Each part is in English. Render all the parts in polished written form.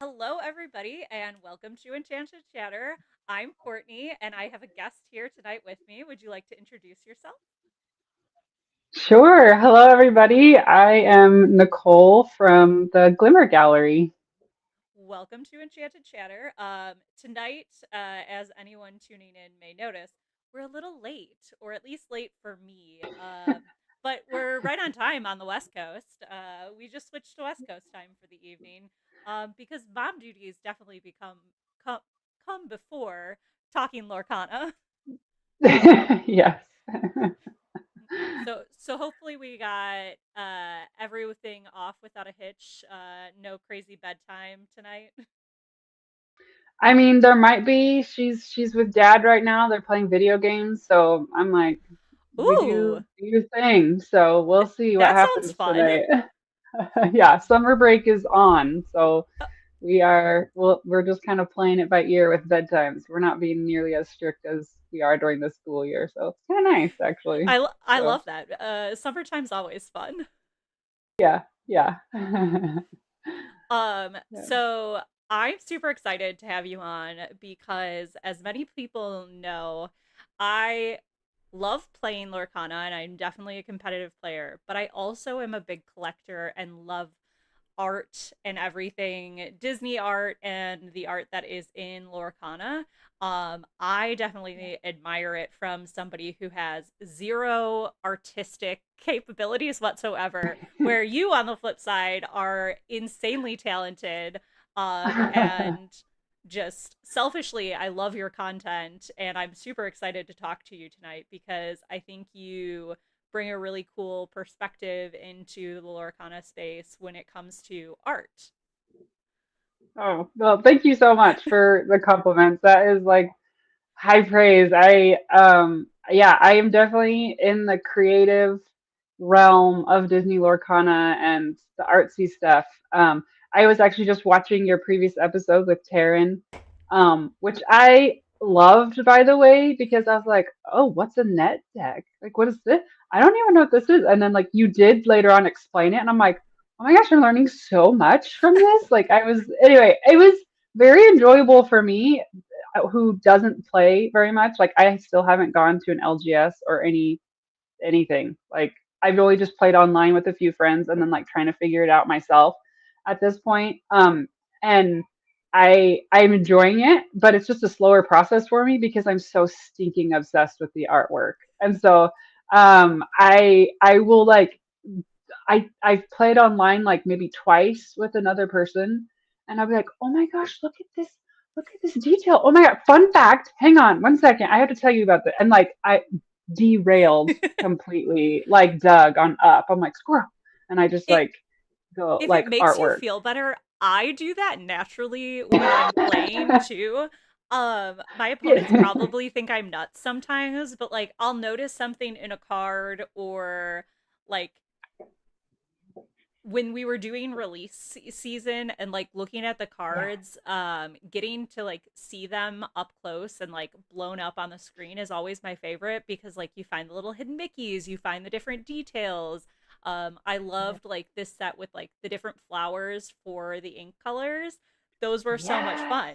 Hello, everybody, and welcome to Enchanted Chatter. I'm Courtney, and I have a guest here tonight with me. Would you like to introduce yourself? Sure. Hello, everybody. I am Nicole from the Glimmer Gallery. Welcome to Enchanted Chatter. Tonight, as anyone tuning in may notice, we're a little late, or at least late for me. But we're right on time on the West Coast. We just switched to West Coast time for the evening because mom duties definitely come, come before talking Lorcana. Yes. So hopefully we got everything off without a hitch. No crazy bedtime tonight. I mean, there might be. She's with dad right now. They're playing video games, so I'm like, you Ooh, do your thing. So we'll see what that sounds happens fun. tonight. Yeah, summer break is on, so Uh, we're just kind of playing it by ear with bedtimes. We're not being nearly as strict as we are during the school year, so it's kind of nice actually. I So love that. Summertime's always fun. yeah, yeah. Yeah. So I'm super excited to have you on because, as many people know, I love playing Lorcana and I'm definitely a competitive player, but I also am a big collector and love art and everything Disney art and the art that is in Lorcana. I definitely admire it from somebody who has zero artistic capabilities whatsoever, where you, on the flip side, are insanely talented. And just selfishly, I love your content, and I'm super excited to talk to you tonight because I think you bring a really cool perspective into the Lorcana space when it comes to art. Oh, well, thank you so much for the compliments. That is like high praise. Yeah, I am definitely in the creative realm of Disney Lorcana and the artsy stuff. I was actually just watching your previous episode with Taryn, which I loved, by the way, because I was like, oh, what's a net deck? Like, what is this? I don't even know what this is. And then, like, you did later on explain it, and I'm like, oh my gosh, I'm learning so much from this. Anyway, it was very enjoyable for me who doesn't play very much. Like I still haven't gone to an LGS or anything. Like I've only just played online with a few friends and then like trying to figure it out myself at this point. And I'm enjoying it, but it's just a slower process for me because I'm so stinking obsessed with the artwork. And so I will like I've played online like maybe twice with another person, and I'll be like, "Oh my gosh, look at this detail! Oh my god!" Fun fact. Hang on, 1 second. I have to tell you about that. And like I derailed completely, like Doug on Up. I'm like squirrel, and I just it like go If it like makes you artwork. feel better, I do that naturally when I'm playing too. My opponents probably think I'm nuts sometimes, but like I'll notice something in a card or like when we were doing season and like looking at the Yeah. cards, getting to like see them up close and like blown up on the screen is always my favorite because like you find the little hidden Mickeys, you find the different details. I loved like this set with like the different flowers for the ink colors. Those were so much Yes. fun.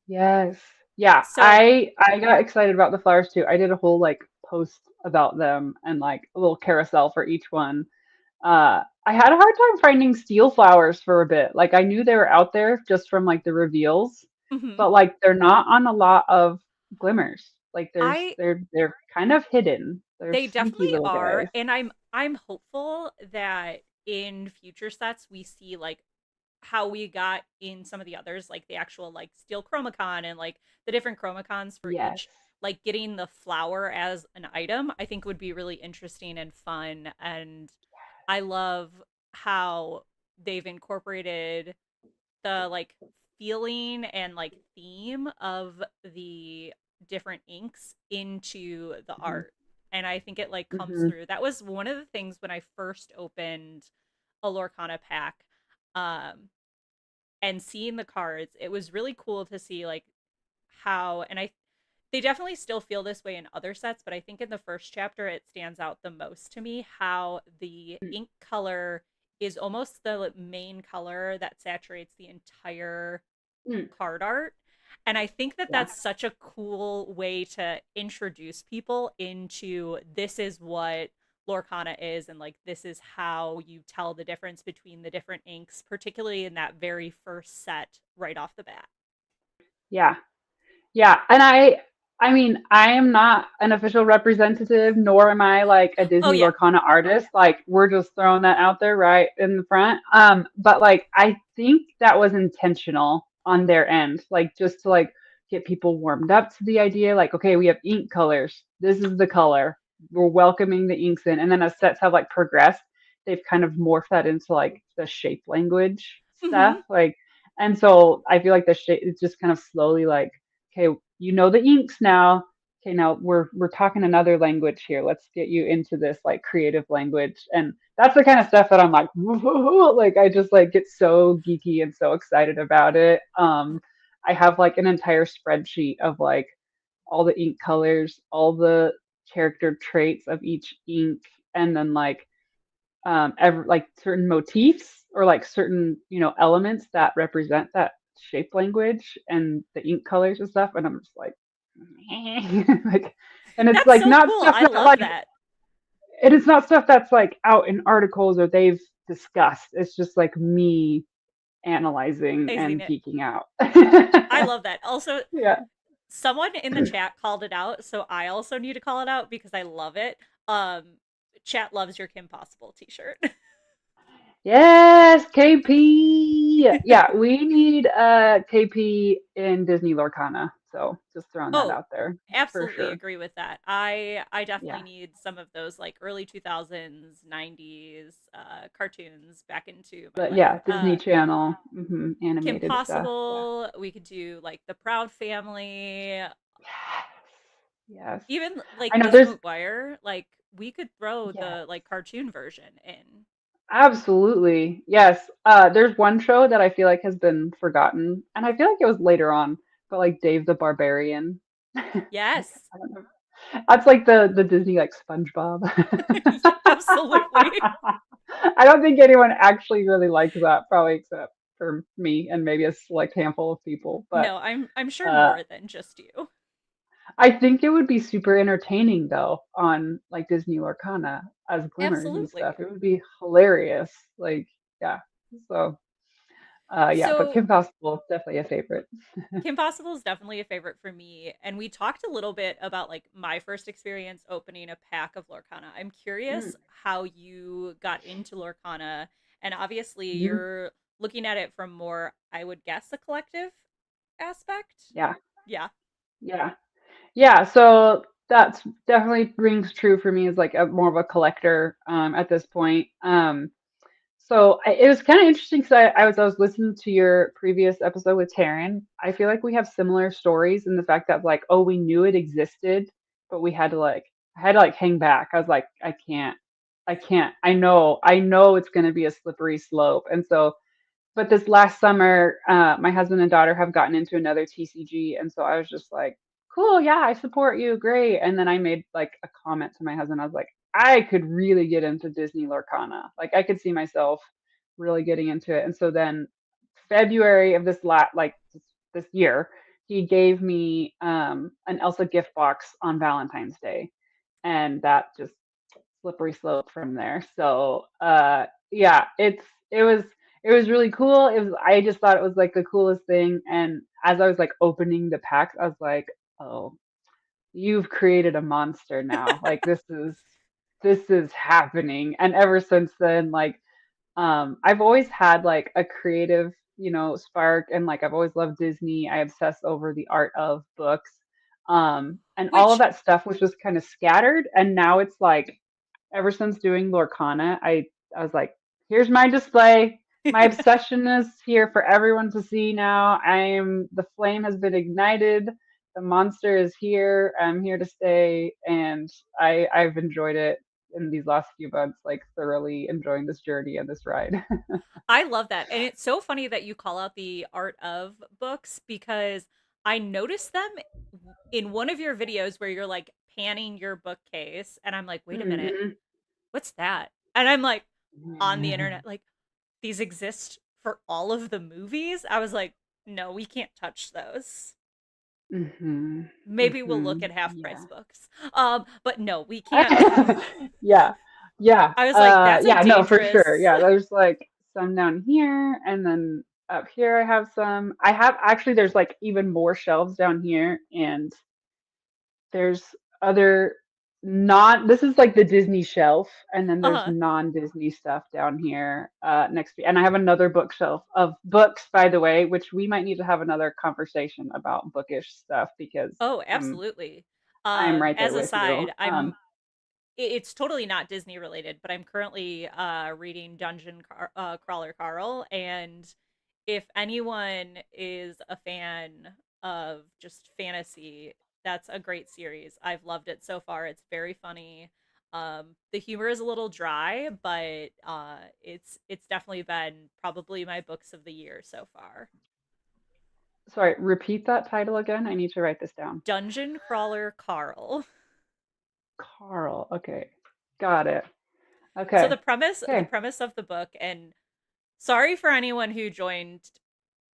Yes. Yeah, So I got excited about the flowers too. I did a whole like post about them and like a little carousel for each one. I had a hard time finding steel flowers for a bit. Like I knew they were out there just from like the reveals, mhm. but like they're not on a lot of glimmers. Like I they're kind of hidden. They're They sneaky definitely little are, guys. and I'm hopeful that in future sets we see like how we got in some of the others, like the actual like steel chromacon and like the different chromacons for Yes. each, like getting the flower as an item, I think would be really interesting and fun. And I love how they've incorporated the like feeling and like theme of the different inks into the Hmm. art. And I think it like comes Hmm. through. That was one of the things when I first opened a Lorcana pack. Um, and seeing the cards, it was really cool to see like how, and I they definitely still feel this way in other sets, but I think in the first chapter it stands out the most to me how the ink color is almost the main color that saturates the entire Mm, card art. And I think that yeah. that's such a cool way to introduce people into this is what Lorcana is, and like this is how you tell the difference between the different inks, particularly in that very first set right off the bat. Yeah. Yeah, and I mean, I am not an official representative, nor am I like a Oh Disney yeah. Lorcana artist. Like we're just throwing that out there right in the front. But like I think that was intentional on their end, like just to like get people warmed up to the idea, like, okay, we have ink colors. This is the color. We're welcoming the inks in. And then as sets have like progressed, they've kind of morphed that into like the shape language stuff. Hmm. Like, and so I feel like the shape is just kind of slowly like, okay, you know the inks now. Okay, now we're talking another language here. Let's get you into this like creative language. And that's the kind of stuff that I'm like, like I just like get so geeky and so excited about it. I have like an entire spreadsheet of like all the ink colors, all the character traits of each ink, and then like certain motifs or like certain elements that represent that shape language and the ink colors and stuff, and I'm just like like, and it's That's like so not cool. stuff I that love like that. it is not stuff that's like out in articles or they've discussed. It's just like me analyzing Amazing and it. geeking out. I love that. Also, Yeah. someone in the chat called it out, so I also need to call it out because I love it. Chat loves your Kim Possible t-shirt. Yes, KP. Yeah, we need KP in Disney Lorcana. So just throwing that Oh, out there for absolutely sure. agree with that. I definitely Yeah. need some of those like early 2000s, 90s cartoons back into my But life. yeah, Disney Channel, Kim animated stuff. Yeah. Possible, we could do like the Proud Family, Yes. Yes. even like I know Lizzie there's McGuire, like we could throw yes. the like cartoon version in. Absolutely. Yes. There's one show that I feel like has been forgotten, and I feel like it was later on, but like Dave the Barbarian. Like, Yes. I don't know. That's like the Disney like SpongeBob. Yeah, absolutely. I don't think anyone actually really likes that, probably except for me and maybe a select handful of people. But No, I'm sure uh, more than just you. I think it would be super entertaining though on like Disney Lorcana as glimmers and stuff. Absolutely. It would be hilarious. Like, yeah. So, yeah, but So Kim Possible definitely a favorite. Kim Possible is definitely a favorite for me. And we talked a little bit about like my first experience opening a pack of Lorcana. I'm curious Mm, how you got into Lorcana. And obviously, mhm. you're looking at it from more, I would guess, a collective aspect. Yeah, Yeah. yeah. Yeah, so that's definitely rings true for me as like a more of a collector at this point. It was kind of interesting because I was listening to your previous episode with Taryn. I feel like we have similar stories in the fact that like, oh, we knew it existed, but we had to like I had to like hang back. I was like, I can't. I know it's going to be a slippery slope, and so but this last summer, my husband and daughter have gotten into another TCG, and so I was just like, "Cool, yeah, I support you, great." And then I made like a comment to my husband. I was like, "I could really get into Disney Lorcana. Like, I could see myself really getting into it." And so then, February of this year, he gave me an Elsa gift box on Valentine's Day, and that just slippery slope from there. So yeah, it was really cool. It was I just thought it was like the coolest thing. And as I was like opening the packs, I was like, oh, you've created a monster now. Like this is happening. And ever since then, like I've always had like a creative, spark and like I've always loved Disney. I obsess over the art of books. And all of Which, that stuff was just kind of scattered. And now it's like ever since doing Lorcana, I was like, here's my display. My obsession is here for everyone to see now. The flame has been ignited. The monster is here. I'm here to stay, and I've enjoyed it in these last few months, like thoroughly enjoying this journey and this ride. I love that. And it's so funny that you call out the art of books because I noticed them in one of your videos where you're like panning your bookcase. And I'm like, wait a minute, Hmm. what's that? And I'm like, on the internet, like, these exist for all of the movies. I was like, no, we can't touch those. Mhm. Maybe we'll look Mhm. at half price Yeah. books. But no, we can't. Yeah. Yeah. I was like, that's a Yeah, no, for sure. dangerous. Yeah, there's like some down here and then up here I have some. I have actually there's like even more shelves down here and there's other not this is like the Disney shelf and then there's Uh-huh. non-Disney stuff down here next to me. And I have another bookshelf of books, by the way, which we might need to have another conversation about bookish stuff because Oh, I'm absolutely. I'm right As there a with you. side, it's totally not Disney related, but I'm currently reading Crawler Carl, and if anyone is a fan of just fantasy, that's a great series. I've loved it so far. It's very funny. The humor is a little dry, but it's definitely been probably my books of the year so far. Sorry, repeat that title again. I need to write this down. Dungeon Crawler Carl. Carl. Okay. Got it. So Okay. the Okay. premise of the book, and sorry for anyone who joined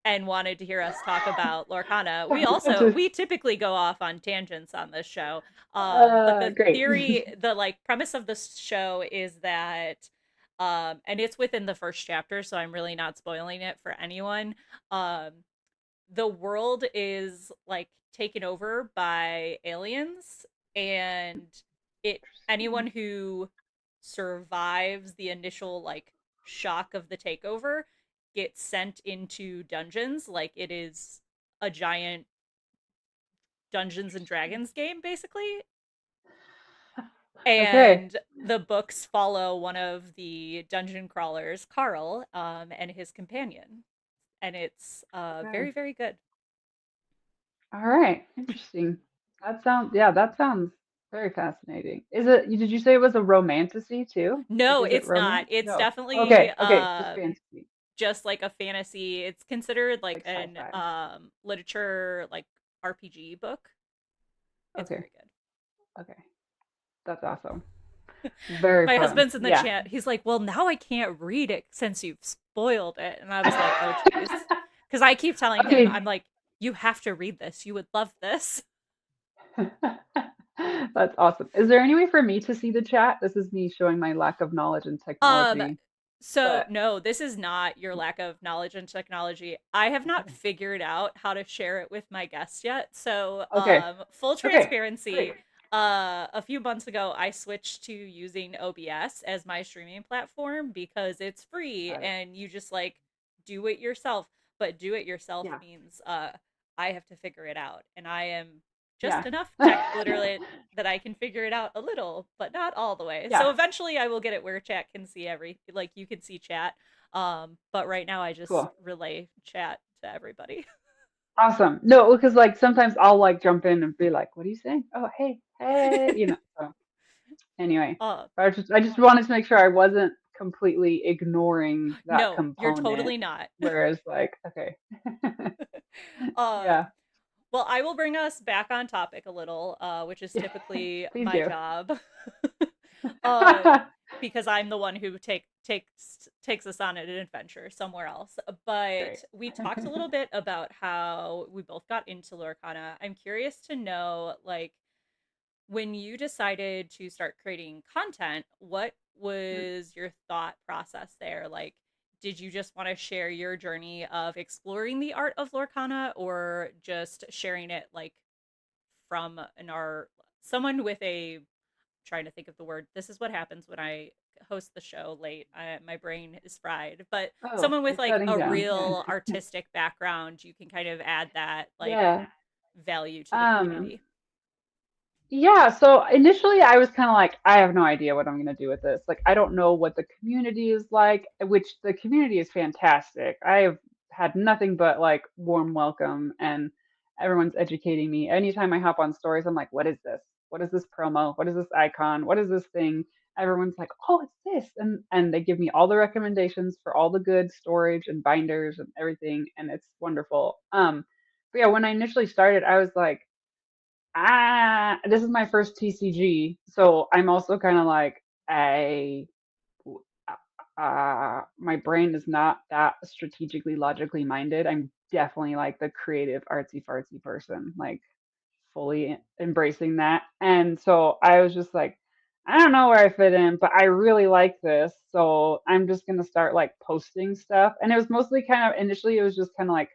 and wanted to hear us talk about Lorcana. Just We typically go off on tangents on this show. But the great. theory, the like premise of this show is that and it's within the first chapter, so I'm really not spoiling it for anyone. Um the world is like taken over by aliens, and it anyone who survives the initial like shock of the takeover gets sent into dungeons, like it is a giant Dungeons and Dragons game basically. Okay. And the books follow one of the dungeon crawlers, Carl, and his companion, and it's Okay. very very good. All right. Interesting. That sounds very fascinating. Did you say it was a romantasy too? Like, No, is it it's not. romance? It's No. definitely Okay. Okay. Just fantasy. just like a fantasy. It's considered like Like an sci-fi. literature like RPG book. It's Okay. very good. Okay. That's awesome. Very My fun. husband's in the Yeah. chat. He's like, "Well, now I can't read it since you've spoiled it." And I was like, "Oh geez." Cuz I keep telling him, Okay. I'm like, "You have to read this. You would love this." That's awesome. Is there any way for me to see the chat? This is me showing my lack of knowledge in Um, technology. so But no, this is not your lack of knowledge and technology. I have not figured out how to share it with my guests yet. So, okay. full Okay. transparency, Great. a few months ago I switched to using OBS as my streaming platform because it's free Got it. and you just like do it yourself. But do it yourself Yeah. means I have to figure it out, and I am just Yeah. enough tech literate that I can figure it out a little, but not all the way. So Yeah. eventually I will get it where chat can see like you can see chat. But right now I just Cool. relay chat to everybody. Awesome. No, because like sometimes I'll like jump in and be like, "What are you saying? Oh, hey, hey," So anyway, uh I just wanted to make sure I wasn't completely ignoring that no, you're component. totally not. Whereas, like, okay, um yeah, well, I will bring us back on topic a little, which is yeah, typically please my do. job. um because I'm the one who takes us on an adventure somewhere else. Great. But we talked a little bit about how we both got into Lorcana. I'm curious to know, like, when you decided to start creating content, what was your thought process there? Like, did you just want to share your journey of exploring the art of Lorcana, or just sharing it like from an art someone with a trying to think of the word. This is what happens when I host the show late. My brain is fried. But Oh, someone with you're like shutting a down. Yeah. real artistic background, you can kind of add that like Yeah. value to the Um, community. Yeah, so initially I was kind of like, I have no idea what I'm going to do with this. Like, I don't know what the community is like, which the community is fantastic. I have had nothing but like warm welcome and everyone's educating me. Anytime I hop on stories, I'm like, what is this? What is this promo? What is this icon? What is this thing? Everyone's like, oh, it's this. And they give me all the recommendations for all the good storage and binders and everything, and it's wonderful. But yeah, when I initially started, I was like, this is my first TCG, so I'm also kind of like I my brain is not that strategically logically minded. I'm definitely like the creative artsy fartsy person, like fully embracing that. And so I was just like, I don't know where I fit in, but I really like this. So I'm just gonna start like posting stuff. And it was mostly kind of initially it was just kind of like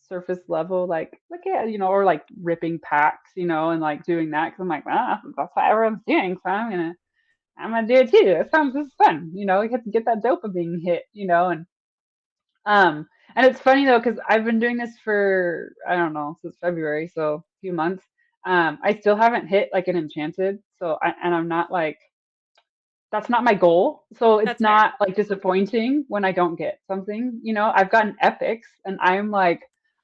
surface level, like look at or like ripping packs, and like doing that because I'm like, that's what everyone's doing, so I'm gonna do it too. This is fun, you have to get that dopamine hit, um, and it's funny though, because I've been doing this for, I don't know, since February, so a few months. I still haven't hit like an enchanted, and I'm not like, that's not my goal. So it's That's fair. not like disappointing when I don't get something. I've gotten epics and I'm like,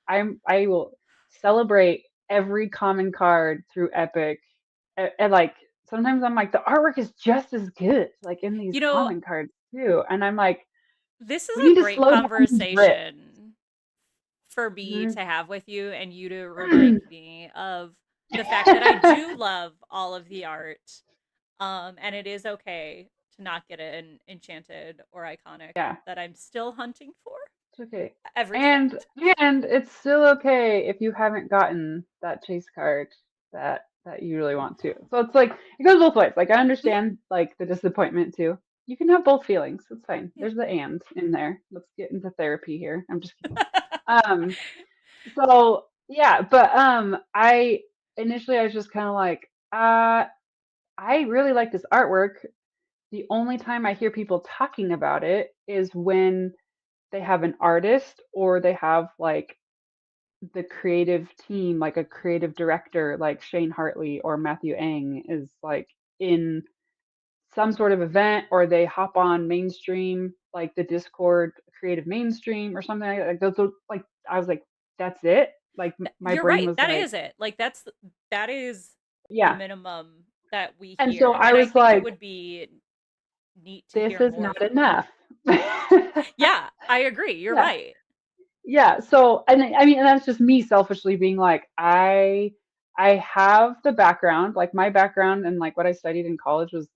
I will celebrate every common card through epic. And like sometimes I'm like, the artwork is just as good, like in these You know, common cards too. And I'm like, this is we need a to great slow down these drip. conversation for me Mhm. to have with you and you to remind me of the fact that I do love all of the art. And it is okay to not get an enchanted or iconic Yeah. that I'm still hunting for It's okay. every And set. and it's still okay if you haven't gotten that chase card that you really want to. So it's like it goes both ways. Like I Mhm. understand like the disappointment too. You can have both feelings. It's fine. Yeah. There's the and in there. Let's get into therapy here. I'm just kidding. Um so yeah, but I initially I was just kind of like I really like this artwork. The only time I hear people talking about it is when they have an artist or they have like the creative team, like a creative director like Shane Hartley or Matthew Ang is like in some sort of event or they hop on mainstream, like the Discord creative mainstream or something like that. Like those like I was like, that's it. Like my You're brain right. was That like, is it. Like that is the yeah. minimum that we And so hear. I And I was think it like, would be neat to this hear is more not from you. enough. Yeah, I agree. You're Yeah. right. Yeah, so I mean, and that's just me selfishly being like, I have the background, like my background and like what I studied in college was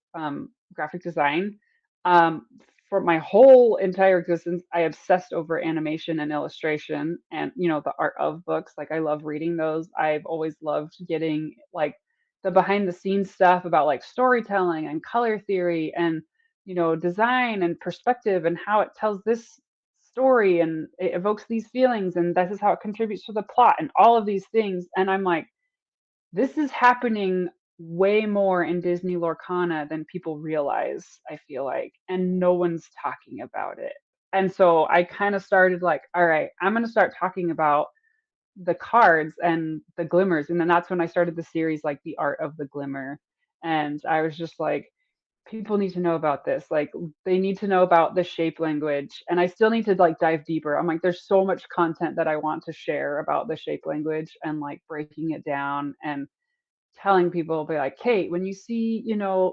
graphic design. Um, for my whole entire existence, I obsessed over animation and illustration and the art of books. Like I love reading those. I've always loved getting like the behind the scenes stuff about like storytelling and color theory and design and perspective and how it tells this story and it evokes these feelings and this is how it contributes to the plot and all of these things. And I'm like, this is happening way more in Disney Lorcana than people realize, I feel like, and no one's talking about it. And so I kind of started like, all right, I'm going to start talking about the cards and the glimmers. And then that's when I started the series, like the art of the glimmer. And I was just like, people need to know about this. Like they need to know about the shape language. And I still need to like dive deeper. I'm like, there's so much content that I want to share about the shape language and like breaking it down and telling people, be like, Kate, when you see,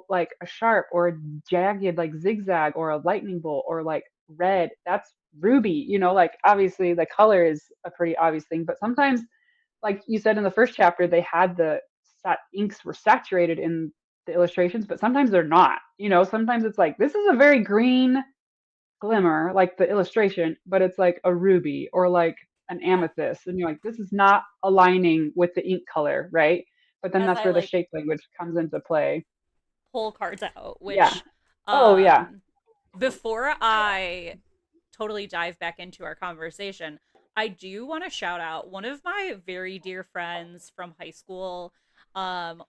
like a sharp or a jagged like zigzag or a lightning bolt or like red, that's ruby, like obviously the color is a pretty obvious thing, but sometimes like you said in the first chapter, they had inks were saturated in the illustrations, but sometimes they're not. Sometimes it's like this is a very green glimmer, like the illustration, but it's like a ruby or like an Yeah. amethyst, and you're like, this is not aligning with the ink color, right? But then As that's I where the like shape language comes into play. pull cards out, Yeah. which Oh yeah. um before I totally dive back into our conversation, I do want to shout out one of my very dear friends from high school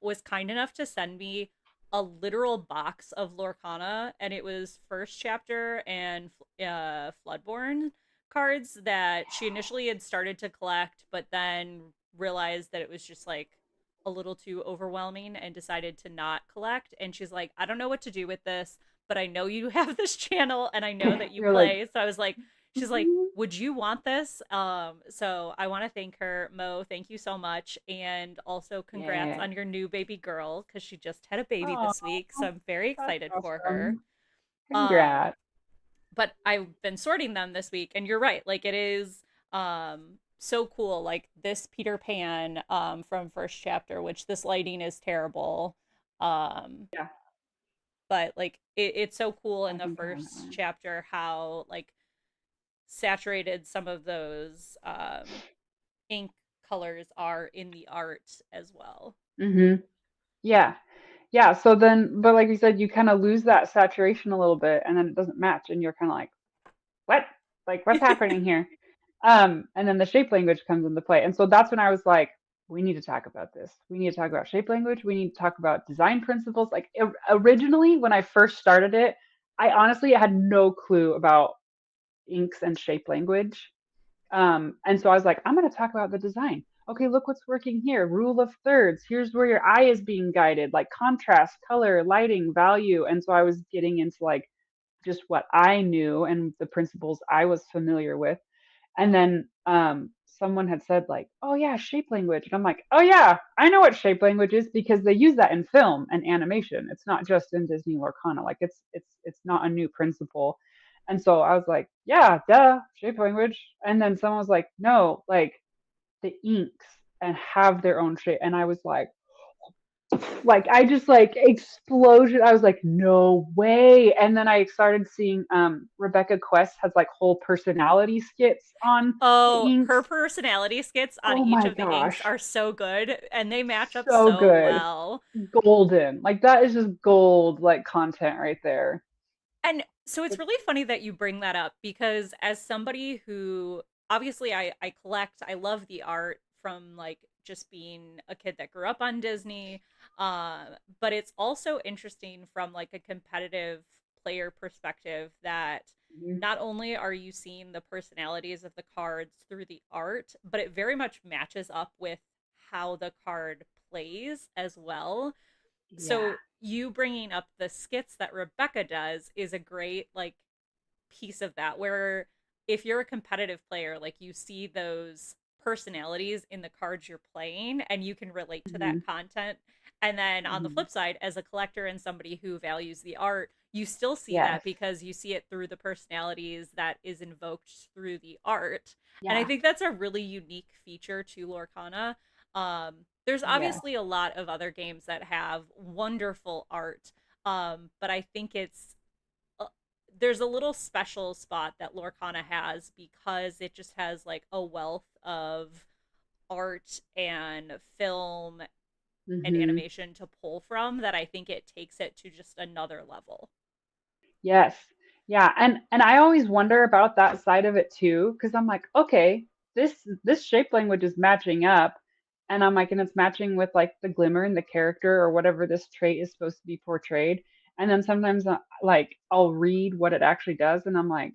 was kind enough to send me a literal box of Lorcana and it was first chapter and Floodborn cards that she initially had started to collect but then realized that it was just like a little too overwhelming and decided to not collect and she's like, I don't know what to do with this, but I know you have this channel and I know that you You're like, play. So I was like, she's like, "Mhm, would you want this? So I want to thank her. Mo, thank you so much. And also congrats yeah. on your new baby girl because she just had a baby Oh, this week. So I'm very that's excited for her. awesome. Um, Congrats. but I've been sorting them this week, and you're right. Like it is so cool. Like this Peter Pan from first chapter, which this lighting is terrible. Um Yeah. but like it's so cool in I the think I have that first one. chapter how like saturated some of those ink colors are in the art as well. Mm-hmm. Yeah. Yeah. So then, but like you said, you kind of lose that saturation a little bit and then it doesn't match and you're kind of like, what? Like, what's happening here? And then the shape language comes into play. And so that's when I was like, we need to talk about this. We need to talk about shape language. We need to talk about design principles. Like originally, when I first started it, I honestly had no clue about inks and shape language. And so I was like, I'm going to talk about the design. Okay, look what's working here. Rule of thirds. Here's where your eye is being guided, like contrast, color, lighting, value. And so I was getting into like just what I knew and the principles I was familiar with. And then someone had said like, "Oh yeah, shape language," and I'm like, "Oh yeah, I know what shape language is because they use that in film and animation. It's not just in Disney Lorcana. Like it's not a new principle." And so I was like, "Yeah, duh, shape language." And then someone was like, "No, like the inks and have their own shape." And I was like I just like explosion. I was like, no way. And then I started seeing Rebecca Quest has like whole personality skits on the Oh, her inks. personality skits on Oh each my of the inks gosh. are so good and they match up So so good. well. Golden. Like that is just gold like content right there. And so it's really funny that you bring that up because as somebody who obviously I collect, I love the art from like just being a kid that grew up on Disney. But it's also interesting from like a competitive player perspective that Mhm. not only are you seeing the personalities of the cards through the art, but it very much matches up with how the card plays as well. Yeah. So you bringing up the skits that Rebecca does is a great like piece of that where if you're a competitive player, like you see those personalities in the cards you're playing and you can relate to that Hmm. content. And then on the Hmm. flip side, as a collector and somebody who values the art, you still see Yes. that because you see it through the personalities that is invoked through the art. And I Yeah. think that's a really unique feature to Lorcana. There's Yes. obviously a lot of other games that have wonderful art, but I think uh, there's a little special spot that Lorcana has because it just has like a wealth of art and film and Hmm. animation to pull from that I think it takes it to just another level. Yes. Yeah. And I always wonder about that side of it too, because I'm like, okay, this shape language is matching up. And I'm like, and it's matching with like the glimmer and the character or whatever this trait is supposed to be portrayed. And then sometimes like I'll read what it actually does and I'm like,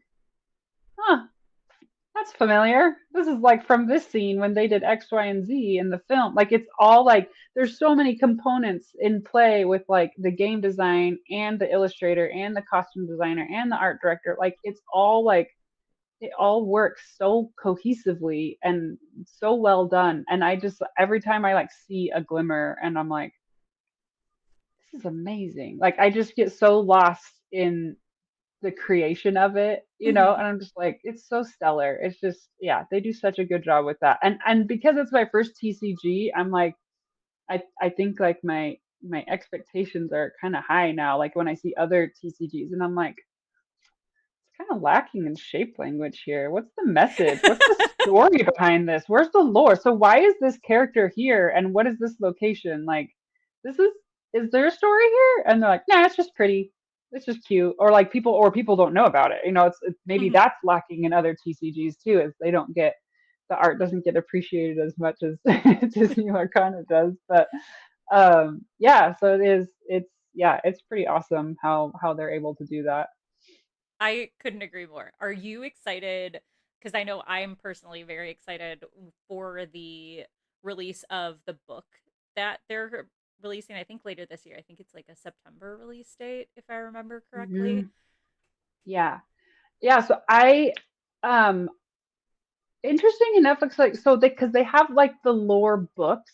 huh, that's familiar. This is like from this scene when they did X, Y, and Z in the film. Like it's all like there's so many components in play with like the game design and the illustrator and the costume designer and the art director. Like it all works so cohesively and so well done. And I just every time I like see a glimmer and I'm like, this is amazing. Like I just get so lost in the creation of it, Mm-hmm. and I'm just like, it's so stellar. It's just, yeah, they do such a good job with that. And because it's my first TCG, I'm like, I think like my expectations are kind of high now. Like when I see other TCGs, and I'm like, it's kind of lacking in shape language here. What's the message? What's the story behind this? Where's the lore? So why is this character here? And what is this location? Like, this is there a story here? And they're like, nah, it's just pretty. It's just cute. Or like people don't know about it. It's maybe Mm-hmm. that's lacking in other TCGs too, is they don't get the art doesn't get appreciated as much as Disney Arcana does. But yeah, so it's pretty awesome how they're able to do that. I couldn't agree more. Are you excited? Because I know I'm personally very excited for the release of the book that they're releasing. I think later this year. I think it's like a September release date, if I remember correctly. Hmm. Yeah. Yeah, so I um interesting enough, looks like so they because they have like the lore books,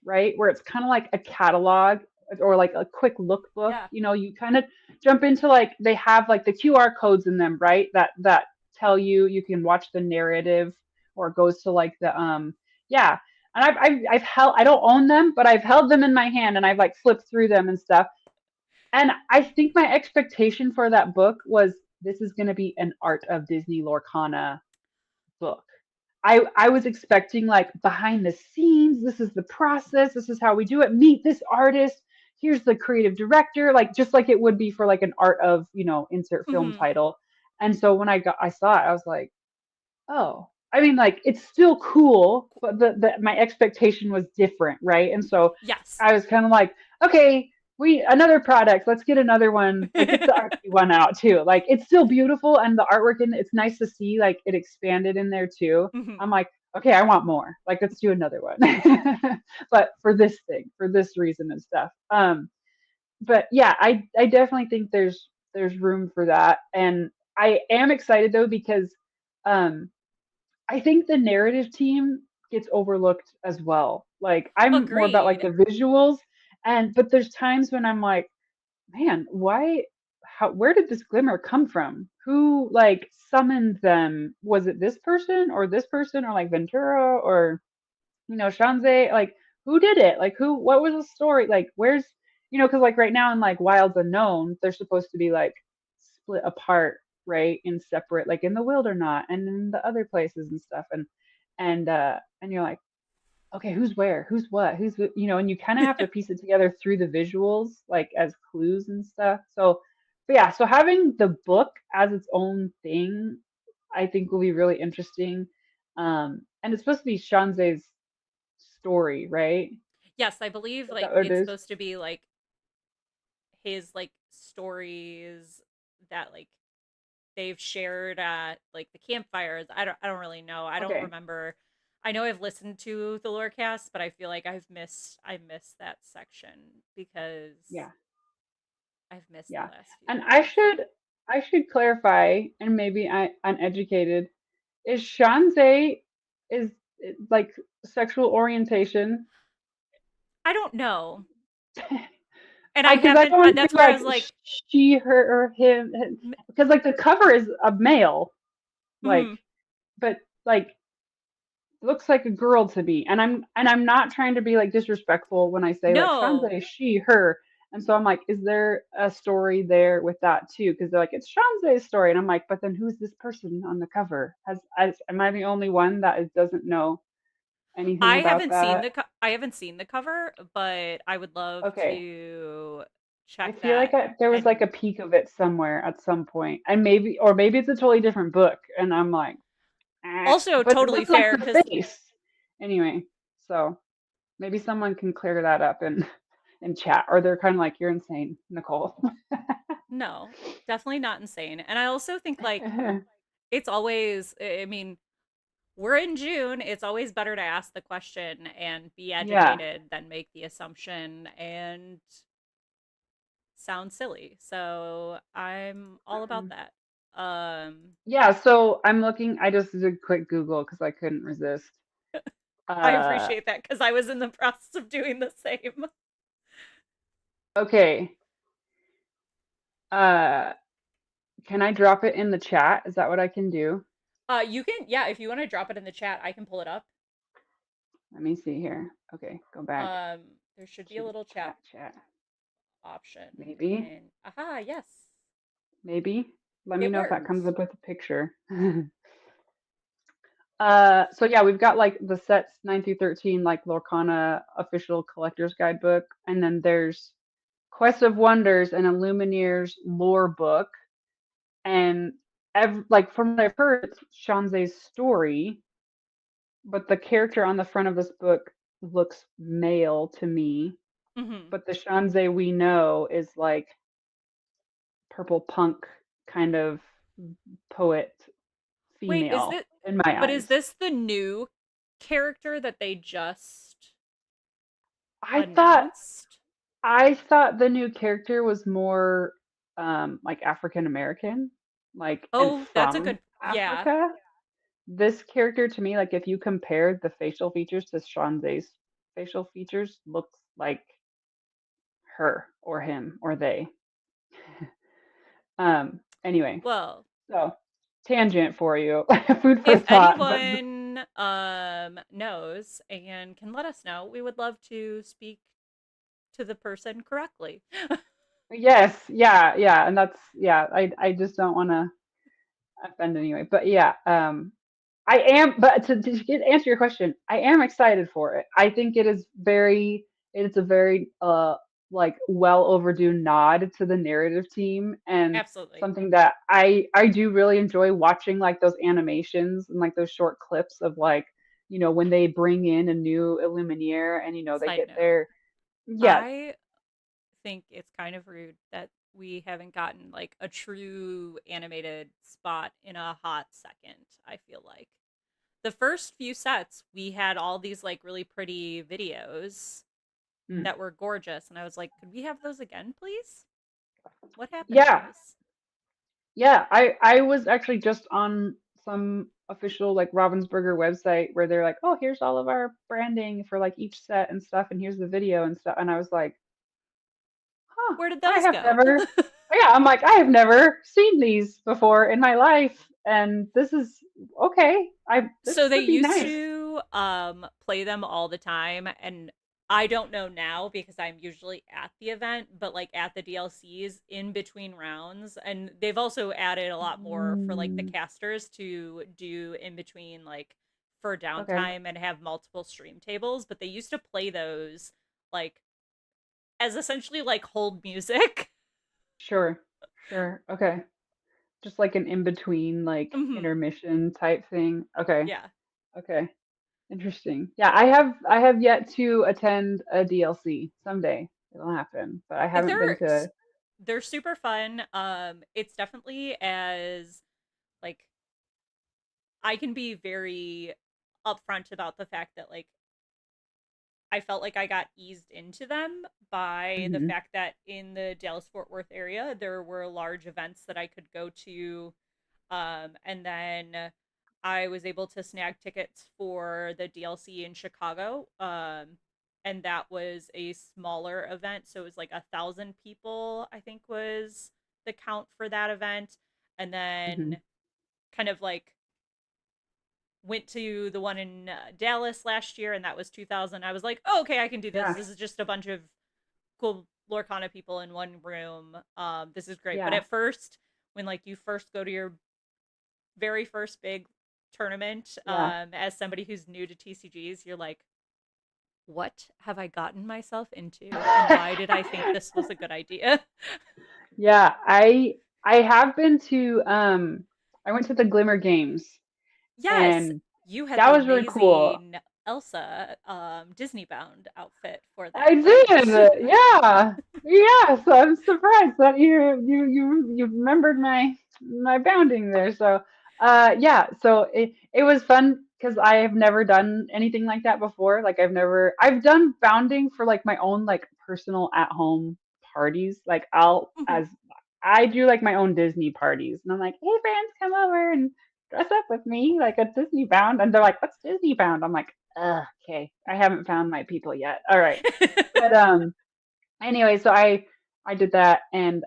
right? Where it's kind of like a catalog or like a quick look book. Yeah. You kind of jump into like they have like the QR codes in them, right? That tell you can watch the narrative or it goes to like the yeah. And I've held I don't own them, but I've held them in my hand and I've like flipped through them and stuff. And I think my expectation for that book was this is going to be an Art of Disney Lorcana book. I was expecting like behind the scenes, this is the process, this is how we do it. Meet this artist. Here's the creative director, like just like it would be for like an art of, insert film Mhm. title. And so when I saw it, I was like, oh, I mean, like it's still cool, but the my expectation was different, right? And so Yes. I was kind of like, okay, we another product, let's get another one, like get the artsy one out too. Like it's still beautiful and the artwork in it's nice to see like it expanded in there too. Mhm. I'm like, okay, I want more. Like let's do another one. But for this thing, for this reason and stuff. But yeah, I definitely think there's room for that. And I am excited though because um I think the narrative team gets overlooked as well. Like I'm more about like Agreed. the visuals but there's times when I'm like, man, where did this glimmer come from? Who like summoned them? Was it this person or this person or like Ventura or Shanze, like who did it? Like what was the story? Like where's because like right now in like Wilds Unknown, they're supposed to be like split apart, right? In separate, like in the Wildernaught and in the other places and stuff. And you're like, okay, who's where? Who's what? And you kind of have to piece it together through the visuals, like as clues and stuff. But yeah, so having the book as its own thing, I think will be really interesting. And it's supposed to be Shanze's story, right? Yes, I believe Is that like what it it's is? supposed to be like his like stories that like they've shared at like the campfires. I don't really know. I don't Okay. remember. I know I've listened to the Lorecast, but I feel like I missed that section because Yeah. I've missed the Yeah. last few And I years. should I should clarify, and maybe I'm uneducated. Is Shanze is like sexual orientation? I don't know. And I Because I haven't don't want to that's be where I like was like she, her, or him. Because like the cover is a male, like, mm, but like looks like a girl to me. And I'm not trying to be like disrespectful when I say like no. Shanze, she, her. And so I'm like, is there a story there with that too? Because they're like, it's Shanze's story, and I'm like, but then who's this person on the cover? Am I the only one that doesn't know anything about that? I haven't seen the cover, but I would love Okay, to I check feel like that. there was like And a peek of it somewhere at some point, and maybe it's a totally different book, and I'm like, also but it totally looked like fair the cuz face anyway. So maybe someone can clear that up in chat, or they're kind of like, you're insane, Nicole. no, definitely not insane. And I also think like it's always I mean, we're in June. It's always better to ask the question and be Yeah. educated than make the assumption and sound silly. So I'm all about Um, that. Um, yeah, so I'm looking, I just did a quick Google because I couldn't resist. I Uh, appreciate that because I was in the process of doing the same. okay. Uh, can I drop it in the chat? Is that what I can do? You can, yeah, if you want to drop it in the chat, I can pull it up. Let me see here. Okay, go back Um, there should be a to little chat chat. option, Maybe, and aha, yes, maybe. Let me it know if that comes works. up with a picture. So yeah, we've got like the sets 9 through 13, like Lorcana official collector's guidebook, and then there's Quest of Wonders and Illumineer's lore book, and like from what I've heard, it's Shanze's story, but the character on the front of this book looks male to me, Hmm. but the Shanze we know is like purple punk kind of poet Wait, is female this? in my But is eyes. this the new character that they just I thought announced? I thought the new character was more like African American, like and Oh, that's a from good. Yeah. Africa. This character to me, like if you compared the facial features to Shanze's facial features, looks like her or him or they. Anyway, Well, so tangent for you, food for if thought. But anyone knows and can let us know, we would love to speak to the person correctly. Yes, yeah, yeah, and that's yeah. I just don't want to offend anyway, but yeah, I am. But answer your question, I am excited for it. I think it's a very like well overdue nod to the narrative team, and Absolutely. something that I do really enjoy watching, like those animations and like those short clips of like when they bring in a new Illuminaire and they Side get note, their yeah. I think it's kind of rude that we haven't gotten like a true animated spot in a hot second. I feel like the first few sets we had all these like really pretty videos Mm. that were gorgeous, and I was like, could we have those again, please? What happened to Yeah, those? yeah, I was actually just on some official like Ravensburger website where they're like, "Oh, here's all of our branding for like each set and stuff, and here's the video and stuff." And I was like, "Huh, Where did I those have go? never." Yeah, I'm like, "I have never seen these before in my life, and this is okay. This So they would be used nice." to play them all the time, and I don't know now because I'm usually at the event, but like at the DLCs in between rounds, and they've also added a lot more for like the Mm, casters to do in between, like for okay, downtime and have multiple stream tables, but they used to play those like as essentially like hold music. sure, sure, okay. Just like an in between, like Hmm. intermission type thing. Okay, Yeah. okay. Interesting. Yeah, I have yet to attend a DLC. Someday it'll happen, but I haven't been They're to. they're super fun. It's definitely as like I can be very upfront about the fact that like I felt like I got eased into them by the Hmm. fact that in the Dallas Fort Worth area there were large events that I could go to, and then I was able to snag tickets for the DLC in Chicago, and that was a smaller event, so it was like 1,000 people I think was the count for that event, and Hmm. then kind of like went to the one in Dallas last year, and that was 2,000. I was like, oh, okay, I can do this. Yeah, This is just a bunch of cool Lorcana people in one room. This is great. But yeah, at first, when like you first go to your very first big tournament, yeah, as somebody who's new to TCGs, you're like, what have I gotten myself into, and why did I think this was a good idea? yeah. I have been to. I went to the Glimmer Games, Yes, and you had that the was really cool. amazing Elsa Disney bound outfit for I that, right? did, yeah, yeah. So I'm surprised that you remembered my bounding there. So, yeah. So it was fun because I have never done anything like that before. Like I've done bounding for like my own like personal at home parties. Like Hmm. I do like my own Disney parties, and I'm like, hey friends, come over and dress up with me like a Disney bound, and they're like, what's Disney bound? I'm like, okay, I haven't found my people yet. All right. But anyway, so I did that, and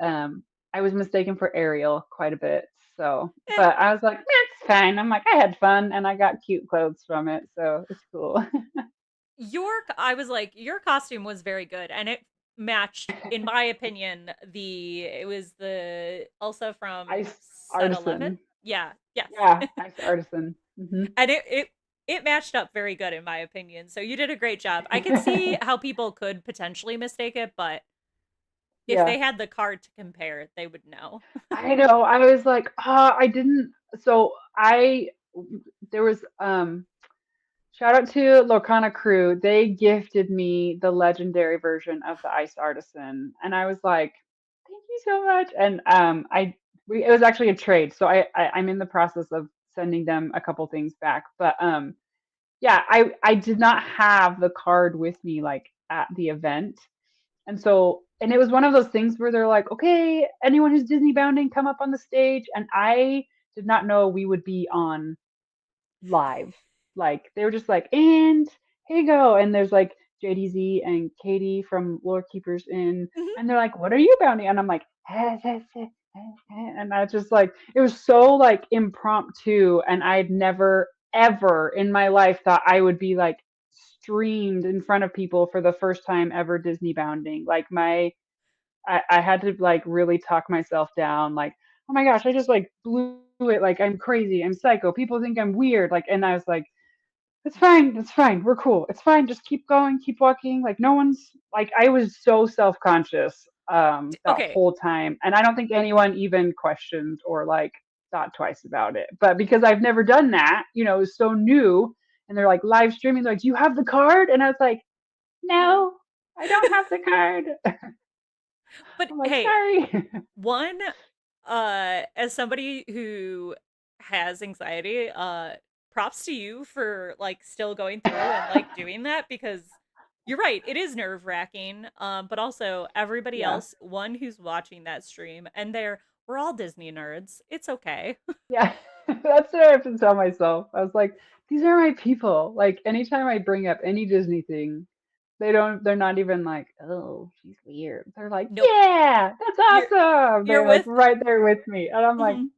I was mistaken for Ariel quite a bit. So, Eh, but I was like, that's fine. I'm like, I had fun and I got cute clothes from it, so it's cool. I was like, your costume was very good, and it matched, in my opinion, it was the Elsa from Ice set 11. artisan. Yeah, yes. Yeah, ice artisan. Hmm. And it matched up very good in my opinion. So you did a great job. I could see how people could potentially mistake it, but if Yeah, they had the card to compare, they would know. I know. I was like, I didn't. So there was shout out to Lorcana Crew. They gifted me the legendary version of the Ice Artisan, and I was like, "Thank you so much." And it was actually a trade, so I'm in the process of sending them a couple things back. But yeah, I did not have the card with me like at the event, and it was one of those things where they're like, "Okay, anyone who's Disney bounding, come up on the stage," and I did not know we would be on live. Like they were just like, and here you go. And there's like JDZ and Katie from Lore Keepers in, Mhm. and they're like, what are you bounding? And I'm like, and I just like it was so like impromptu, and I'd never ever in my life thought I would be like streamed in front of people for the first time ever Disney bounding. Like my I had to like really talk myself down, like, oh my gosh, I just like blew it, like I'm crazy, I'm psycho, people think I'm weird, like, and I was like, it's fine, we're cool, it's fine, just keep going, keep walking, like no one's like, I was so self-conscious that Okay. whole time, and I don't think anyone even questioned or like thought twice about it. But because I've never done that, it was so new, and they're like live streaming, they're like, do you have the card? And I was like, No. no, I don't have the card. But I'm like, hey, sorry. one, as somebody who has anxiety, props to you for like still going through and like doing that, because you're right, it is nerve-wracking. But also everybody Yeah. else, one who's watching that stream, and we're all Disney nerds. It's okay. Yeah. That's what I have to tell myself. I was like, these are my people. Like anytime I bring up any Disney thing, they're not even like, oh, she's weird. They're like, Nope. yeah, that's You're awesome. you're They're like with right there with me. And I'm like, mhm.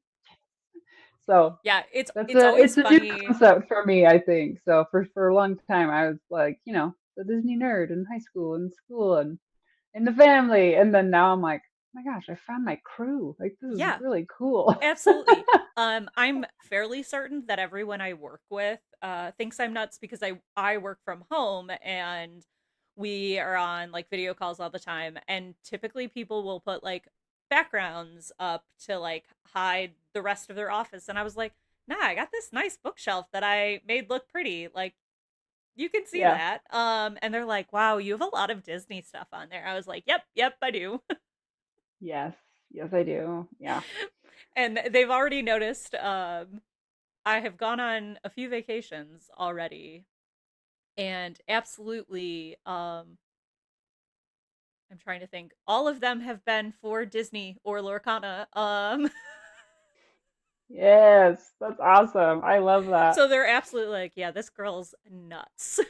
so Yeah, it's that's it's a always it's a new funny. concept for me, I think. So for a long time I was like, the Disney nerd in high school and school and in the family. And then now I'm like, oh my gosh, I found my crew. Like this is Yeah, really cool. absolutely. I'm fairly certain that everyone I work with thinks I'm nuts, because I work from home and we are on like video calls all the time, and typically people will put like backgrounds up to like hide the rest of their office, and I was like, "Nah, I got this nice bookshelf that I made look pretty. Like you can see Yeah. that." And they're like, "Wow, you have a lot of Disney stuff on there." I was like, "Yep, yep, I do." Yes. Yes, I do. Yeah. And they've already noticed. I have gone on a few vacations already, and absolutely, I'm trying to think. All of them have been for Disney or Lorcana. Yes. That's awesome. I love that. So they're absolutely like, yeah, this girl's nuts.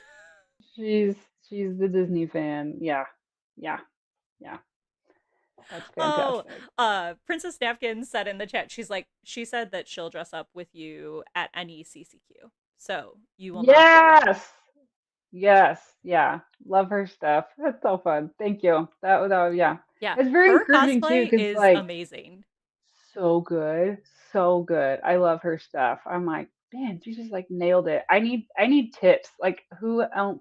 She's she's the Disney fan. Yeah. Yeah. Yeah. That's Oh, fantastic. Princess Napkin said in the chat, she said that she'll dress up with you at any CCQ. So you will not be alone. Yes. Yes. Yeah. Love her stuff. That's so fun. Thank you. Yeah. Yeah, It's very her encouraging too, cosplay because is like amazing. so good. So good. I love her stuff. I'm like, man, she just like nailed it. I need tips. Like who else?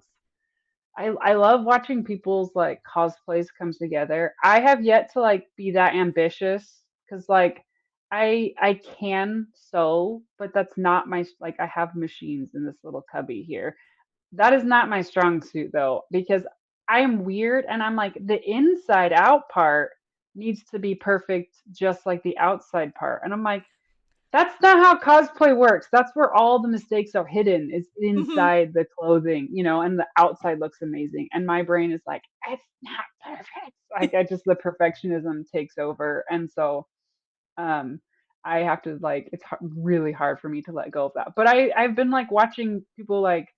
I love watching people's like cosplays come together. I have yet to like be that ambitious because like I can sew, but that's not my like I have machines in this little cubby here. That is not my strong suit though, because I am weird and I'm like the inside out part needs to be perfect just like the outside part. And I'm like, that's not how cosplay works. That's where all the mistakes are hidden, is Hmm. inside the clothing, and the outside looks amazing. And my brain is like, it's not perfect. Like I just the perfectionism takes over. And so um I have to like it's really hard for me to let go of that. But I've been like watching people like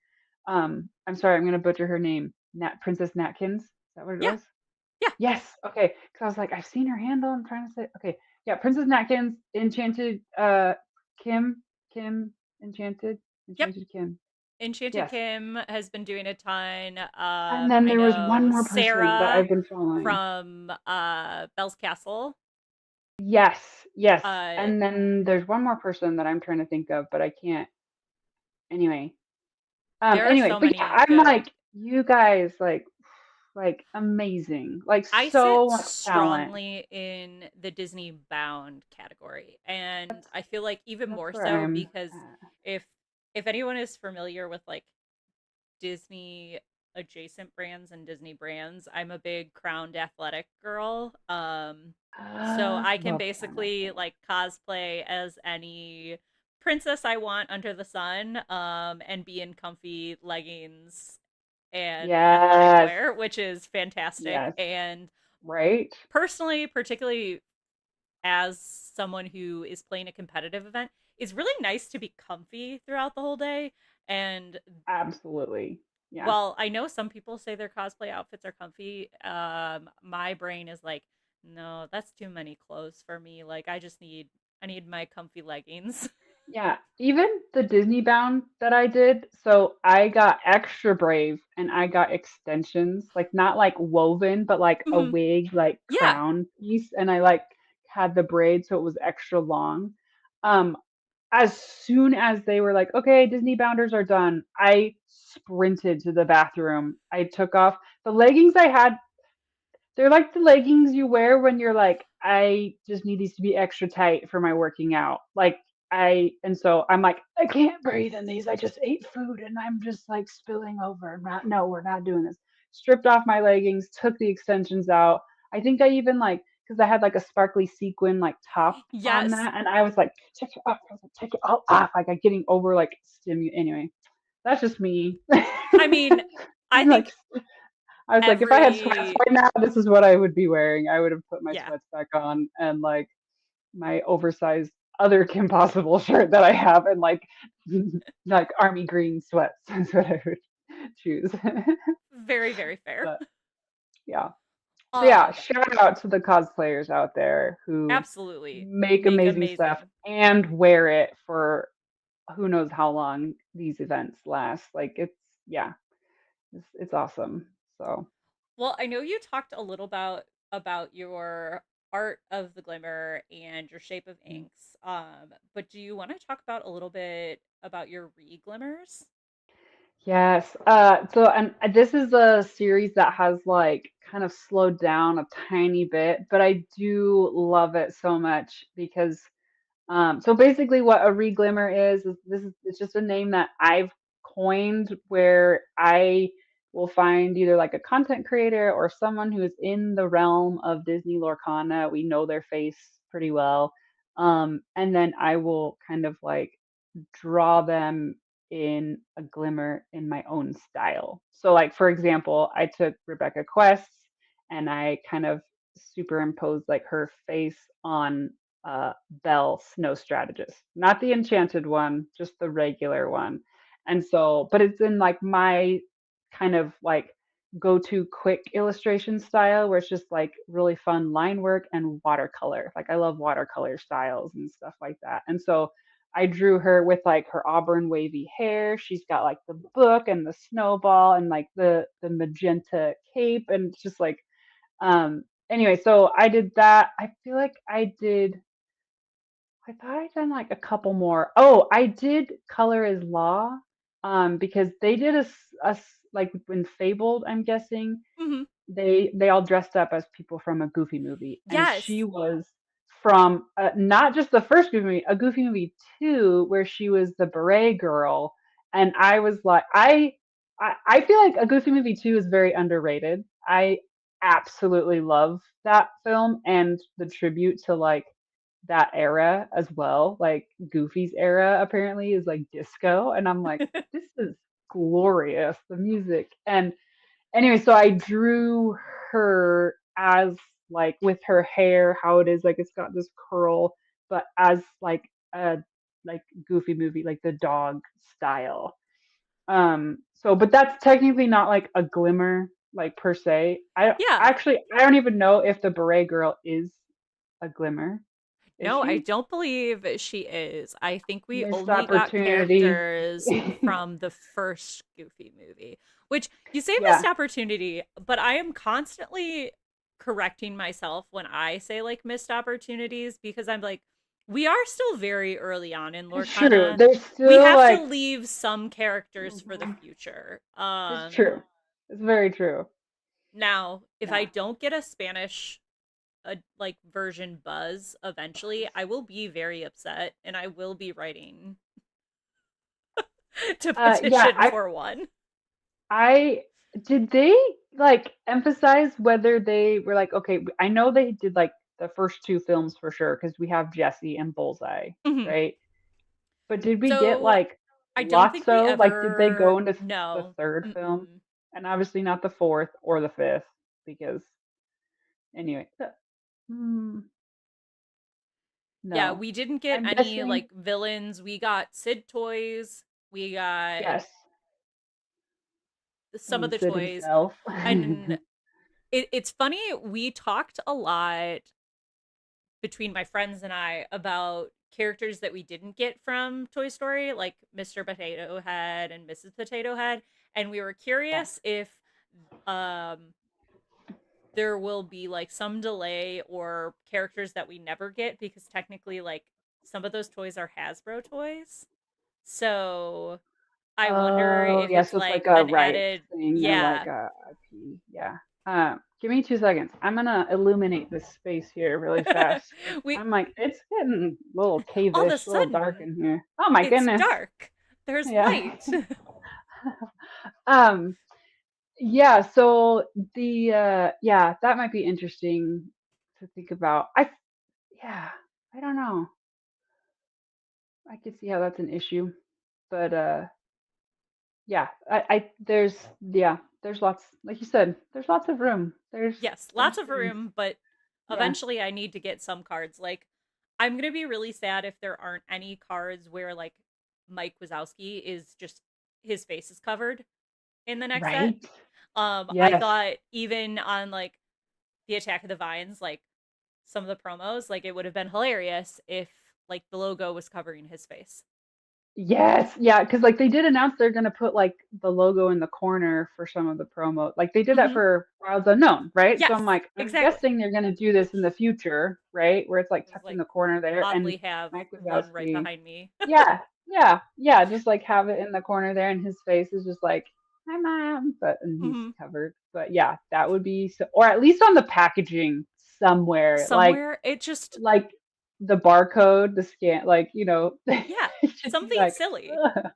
I'm sorry, I'm gonna butcher her name. Princess Natkins. Is that what it Yeah, was? yeah, Yes. Okay. Because I was like, I've seen her handle. I'm trying to say. Okay. Yeah. Princess Natkins, Enchanted. Kim. Kim. Enchanted. yep. Enchanted Kim. Enchanted Yes. Kim has been doing a ton. And then I there was one know more person that Sarah I've been following. from Bell's Castle. Yes. Yes. Uh, And then there's one more person that I'm trying to think of, but I can't. Anyway. there are Anyway. so But yeah, many I'm good. like, you guys, like amazing. Like I sit so much talent. strongly in the Disney bound category, and I feel like even That's more where so I'm because at. if anyone is familiar with like Disney adjacent brands and Disney brands, I'm a big Crowned Athletic girl. So I can Love Crown basically Athletic. like cosplay as any princess I want under the sun, and be in comfy leggings and athletic Yes. wear, which is fantastic. Yes. And Right? personally, particularly as someone who is playing a competitive event, it's really nice to be comfy throughout the whole day. And Absolutely. Yeah. while I know some people say their cosplay outfits are comfy, my brain is like, no, that's too many clothes for me. Like I need my comfy leggings. Yeah, even the Disney bound that I did, so I got extra brave and I got extensions, like not like woven, but like a Mhm. wig, like Yeah. crown piece, and I like had the braid so it was extra long. Um, as soon as they were like, okay, Disney bounders are done, I sprinted to the bathroom. I took off the leggings I had. They're like the leggings you wear when you're like, I just need these to be extra tight for my working out. Like and so I'm like, I can't breathe in these. I just ate food and I'm just like spilling over. Not, no, we're not doing this. Stripped off my leggings, took the extensions out. I think I even like, because I had like a sparkly sequin like top on Yes. that, and I was like, take it off, I was like, take it all off. Like I'm getting over like Anyway, that's just me. I mean, I I'm think like I was like, if I had sweats every right now, this is what I would be wearing. I would have put my yeah. sweats back on and like my oversized other Kim Possible shirt that I have and like army green sweats. That's what I would choose. Very, very fair. But yeah. So yeah, Um, shout out to the cosplayers out there who Absolutely. make Make amazing stuff amazing. and wear it for who knows how long these events last. Like it's yeah, it's awesome. So Well, I know you talked a little about your art of the glimmer and your shape of inks. But do you want to talk about a little bit about your re-glimmers? yes. So and this is a series that has like kind of slowed down a tiny bit, but I do love it so much because so basically what a reglimmer is this is it's just a name that I've coined where I will find either like a content creator or someone who is in the realm of Disney Lorcana. We know their face pretty well. And then I will kind of like draw them in a glimmer in my own style. So like for example, I took Rebecca Quest's and I kind of superimposed like her face on Belle Snow Strategist, not the enchanted one, just the regular one. And so, but it's in like my kind of like go to quick illustration style where it's just like really fun line work and watercolor. Like I love watercolor styles and stuff like that. And so I drew her with like her auburn wavy hair. She's got like the book and the snowball and like the magenta cape and it's just like anyway, so I did that. I feel like I thought I'd done like a couple more. Oh, I did Color is Law because they did like when Fabled, I'm guessing Hmm. they all dressed up as people from a Goofy movie, and she Yes. was from not just the first Goofy movie, a Goofy movie two, where she was the beret girl, and I was like, I feel like a Goofy movie two is very underrated. I absolutely love that film and the tribute to like that era as well. Like Goofy's era apparently is like disco, and I'm like, this is glorious, the music and anyway, so I drew her as like with her hair, how it is like it's got this curl, but as like a like Goofy movie, like the dog style. So but that's technically not like a glimmer like per se. Yeah. I don't even know if the beret girl is a glimmer. Is No, I she? don't believe she is. I think we Missed only got opportunity. characters from the first Goofy movie, which you say Yeah, missed opportunity, but I am constantly correcting myself when I say like missed opportunities because I'm like, we are still very early on in it's true. Lorcana. There's We still have to like leave some characters for the mhm, future. it's true. It's very true. Now, if I Yeah. don't get a Spanish like version buzz eventually, I will be very upset and I will be writing to Yeah, petition for one. I did they like emphasize whether they were like, okay, I know they did like the first two films for sure because we have Jesse and Bullseye, Mhm. right? But did we get So like I don't think we Lotso? Like, did they ever go into the no. third film? Mm-mm. And obviously not the fourth or the fifth because anyway, hmm, Yeah, no. we didn't get I'm any guessing like villains. We got Sid toys. We got yes. some of And the Sid toys. himself. And it's funny, we talked a lot between my friends and I about characters that we didn't get from Toy Story, like Mr. Potato Head and Mrs. Potato Head, and we were Yeah. curious if um there will be like some delay or characters that we never get because technically like some of those toys are Hasbro toys. So I wonder Oh, if yeah, it's so it's like like a an rights added thing or like yeah. a IP. Yeah. Give me 2 seconds. I'm gonna illuminate this space here really fast. 'Cause We I'm like, it's getting a little all of a cave-ish, a little dark sudden in here. Oh my it's goodness. dark. There's Yeah. light. Um, yeah, so the yeah, that might be interesting to think about. Yeah, I don't know. I could see how that's an issue. But yeah, there's lots, like you said, there's lots of room. Yes, lots There's of things. room, but Yeah. eventually I need to get some cards. Like I'm going to be really sad if there aren't any cards where like Mike Wazowski is just his face is covered in the next set. Right? I Yes. thought even on like the Attack of the Vines, like some of the promos, like it would have been hilarious if like the logo was covering his face. Yes. Yeah, because like they did announce they're gonna put like the logo in the corner for some of the promo. Like they did that Hmm. for Wilds Unknown, right? So Yes, I'm like, I'm exactly. guessing they're gonna do this in Which the future, right? Where it's like is tucked in like the corner there, and oddly have Mike one right Wazowski. behind me. Yeah, yeah. Just like have it in the corner there, and his face is just like, "Hi, mom," but and he's Hmm. covered. But yeah, that would be so, or at least on the packaging somewhere, Somewhere it just like the barcode, the scan, like yeah, it should be something like, silly. ugh.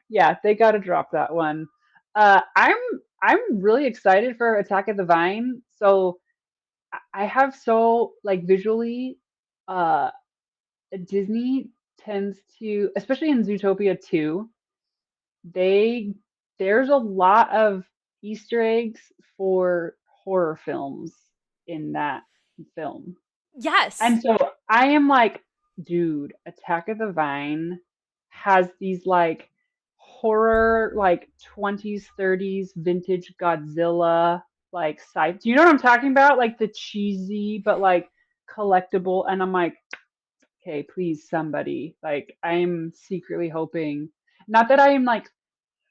Yeah, they got to drop that one. Uh, I'm I'm really excited for Attack of the Vine. So I have so like visually, uh, Disney tends to, especially in Zootopia 2, they there's a lot of Easter eggs for horror films in that film. Yes. And so I am like, dude, Attack of the Vine has these like horror, like 20s, 30s vintage Godzilla, like sci. Do you know what I'm talking about? Like the cheesy, but like collectible. And I'm like, okay, please, somebody. Like, I'm secretly hoping, not that I am like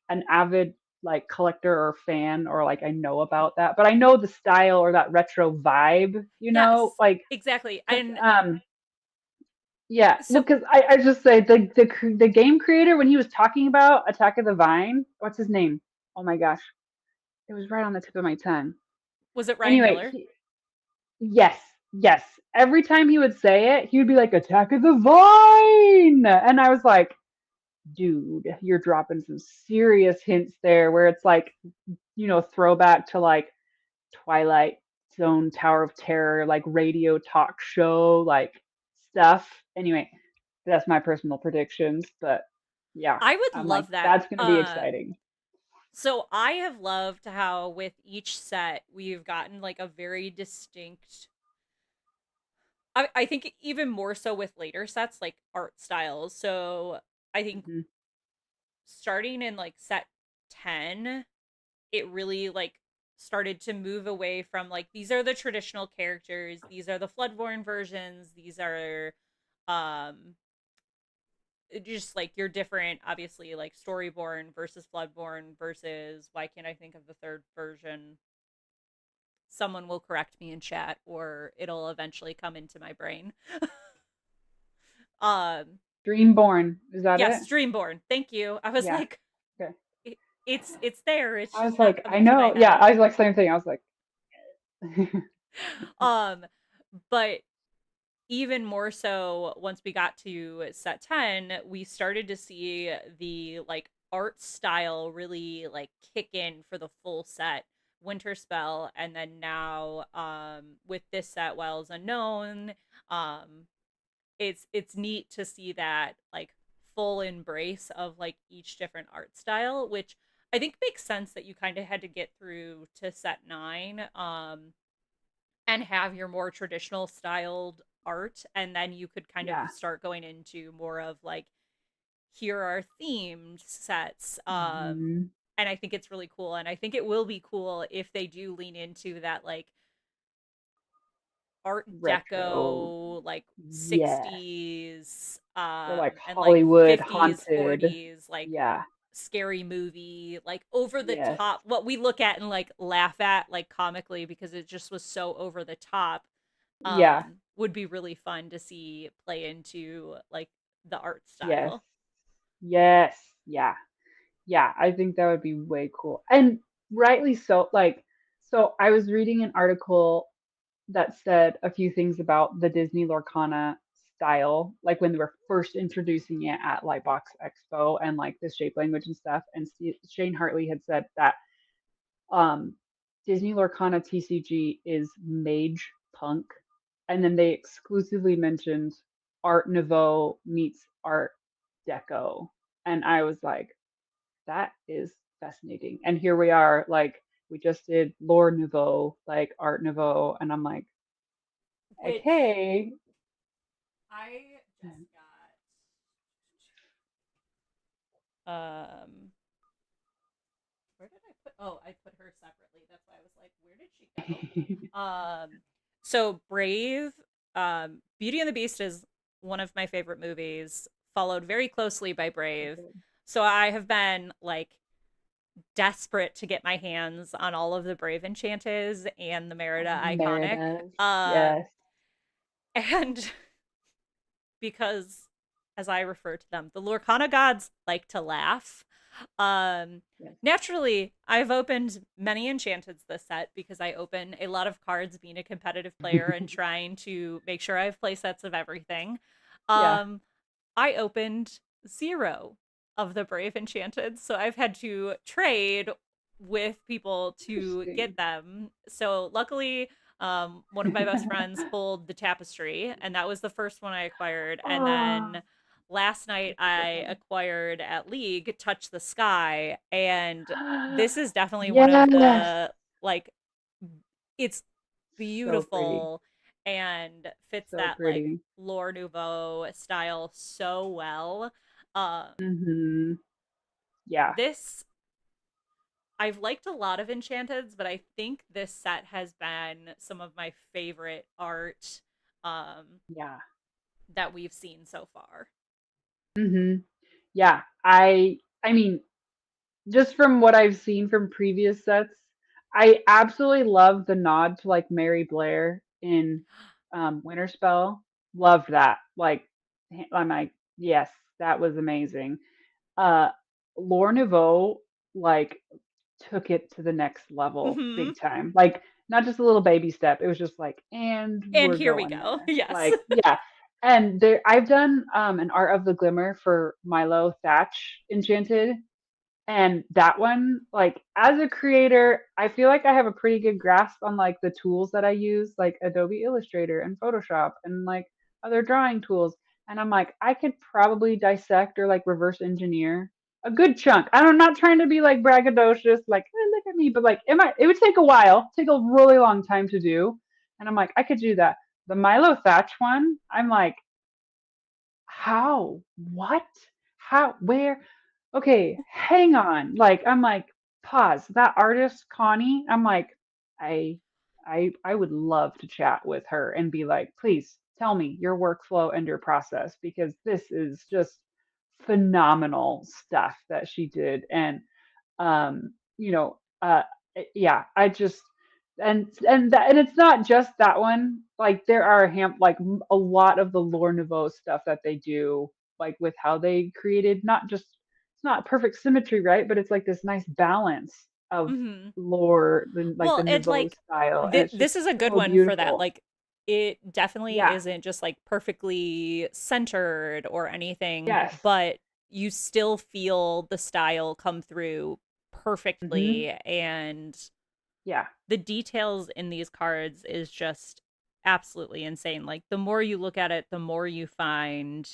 an avid like collector or fan or like I know about that, but I know the style or that retro vibe, Yes. like Exactly. because And yeah, well, so because I just say the game creator when he was talking about Attack of the Vine, what's his name? Oh my gosh, it was right on the tip of my tongue. was it Ryan Anyway, Miller? yes, yes. Every time he would say it, he would be like Attack of the Vine, and I was like, dude, you're dropping some serious hints there, where it's like throwback to like Twilight Zone, Tower of Terror, like radio talk show, like stuff. Anyway, that's my personal predictions, but yeah, I would I'm like, love that. that's gonna be exciting. So I have loved how with each set we've gotten like a very distinct I think even more so with later sets like art styles. So I think Hmm. starting in like set 10, it really like started to move away from like these are the traditional characters, these are the Floodborn versions, these are um just like your different obviously like Storyborn versus Floodborn versus why can't I think of the third version? Someone will correct me in chat or it'll eventually come into my brain. um Dreamborn, is that it? yes, Dreamborn. Thank you. I was Yeah. like Okay. it's there. It's I was just not like, I coming to my know. Yeah, head. I was like, same thing. I was like, um but even more so once we got to set 10, we started to see the like art style really like kick in for the full set. Winter Spell, and then now with this set Wilds Unknown, um it's neat to see that like full embrace of like each different art style, which I think makes sense that you kind of had to get through to set 9 and have your more traditional styled art, and then you could kind of yeah. start going into more of like here are themed sets. Hmm. And I think it's really cool, and I think it will be cool if they do lean into that like Art retro. Deco, like Yes. 60s, Or like and like Hollywood 50s, haunted. 40s, like Yeah. scary movie, like over the Yes. top, what we look at and like laugh at like comically because it just was so over the top, Yeah. would be really fun to see play into like the art Yes. style. Yes. Yeah. Yeah. I think that would be way cool. And rightly so. Like, so I was reading an article that said a few things about the Disney Lorcana style, like when they were first introducing it at Lightbox Expo and like the shape language and stuff. And Shane Hartley had said that um, Disney Lorcana TCG is mage punk, and then they exclusively mentioned Art Nouveau meets Art Deco, and I was like, that is fascinating. And here we are, like we just did Lore Nouveau, like Art Nouveau, and I'm like, Which okay. I just got. Where did I put? Oh, I put her separately. That's why I was like, where did she go? So Brave, Beauty and the Beast is one of my favorite movies, followed very closely by So Brave. good. So I have been like desperate to get my hands on all of the Brave Enchanted and the All Merida the Iconic. Meridas, Um, yes, and because, as I refer to them, the Lorcana gods like to laugh. Um, yes. Naturally, I've opened many Enchanteds this set because I open a lot of cards being a competitive player and trying to make sure I have play sets of everything. Yeah. Um, I opened zero of the Brave Enchanted, so I've had to trade with people to Interesting. get them. So luckily, one of my best friends pulled the tapestry, and that was the first one I acquired. And Oh, then last night that's a good I one. acquired at League Touch the Sky, and this is definitely one of Yes. the like it's So pretty. beautiful and fits So that like pretty. Lore Nouveau style so well. Um, Hmm. Yeah. this I've liked a lot of Enchanteds, but I think this set has been some of my favorite art Yeah. that we've seen so far. Hmm. Yeah. I mean, just from what I've seen from previous sets, I absolutely love the nod to like Mary Blair in Winter Spell. Loved that. Like I'm like, yes, that was amazing. Uh Lore Nouveau, like took it to the next level Hmm. big time. Like not just a little baby step. It was just like, and And we're here we going go. there. Yes. Like, yeah. And there I've done an Art of the Glimmer for Milo Thatch Enchanted. And that one, like as a creator, I feel like I have a pretty good grasp on like the tools that I use, like Adobe Illustrator and Photoshop and like other drawing tools. And I'm like, I could probably dissect or like reverse engineer a good chunk. I'm not trying to be like braggadocious, like, look at me, but like, it would take a while, take a really long time to do. And I'm like, I could do that. The Milo Thatch one, I'm like, how? What? How? Where? Okay, hang on. Like I'm like, pause. That artist, Connie, I'm like, I I would love to chat with her and be like, please tell me your workflow and your process because this is just phenomenal stuff that she did. And you know, yeah, I just and it's not just that one. Like there are a lot of the Lore Nouveau stuff that they do, like with how they created not just it's not perfect symmetry, right? But it's like this nice balance of Hmm. lore, like the Well, and Nouveau like style, and it's just this is a good so one for that. beautiful. Like it definitely Yeah. isn't just like perfectly centered or anything, Yes. but you still feel the style come through Hmm. perfectly, and Yeah. the details in these cards is just absolutely insane. Like the more you look at it, the more you find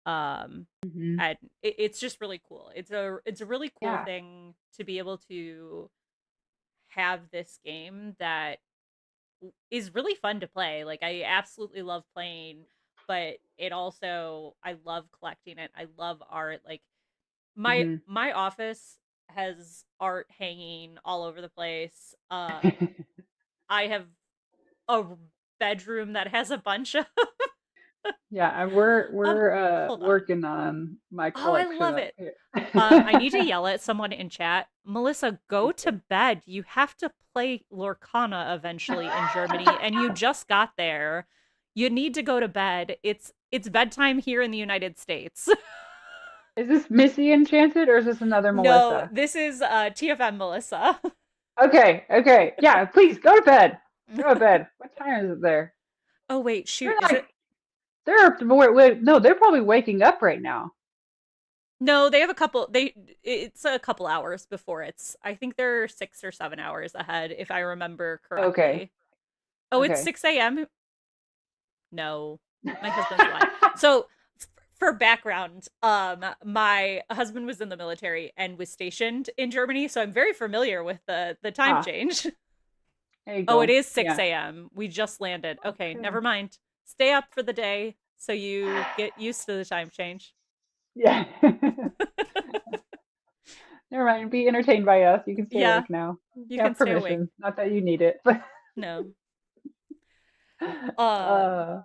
um Hmm. and it's just really cool. It's a really cool Yeah. thing to be able to have this game that is really fun to play. Like I absolutely love playing, but it also I love collecting it. I love art. Like Hmm. my office has art hanging all over the place. I have a bedroom that has a bunch of Yeah, we're hold on. working on my Oh, I collection love up it. here. I need to yell at someone in chat. Melissa, go to bed. You have to play Lorcana eventually in Germany, and you just got there. You need to go to bed. It's bedtime here in the United States. Is this Missy Enchanted or is this another No, Melissa? this is TFM Melissa. Okay, okay. Yeah, please go to bed. Go to bed. What time is it there? Oh wait, They're shoot, is like it? no, they're probably waking up right now. No, they have a couple. It's a couple hours before it's. I think they're 6 or 7 hours ahead, if I remember Okay. correctly. Oh, it's Okay. 6 a.m. No, my husband's lying. So, for background, my husband was in the military and was stationed in Germany, so I'm very familiar with the time Ah, change. there you Oh, it go. is 6 Yeah. a.m. We just landed. Okay, Okay. never mind. Stay up for the day so you get used to the time change. Yeah. Never mind. Be entertained by us. You can stay Yeah, awake now. you You can have stay awake. permission. Not that you need it, but No. Um, uh,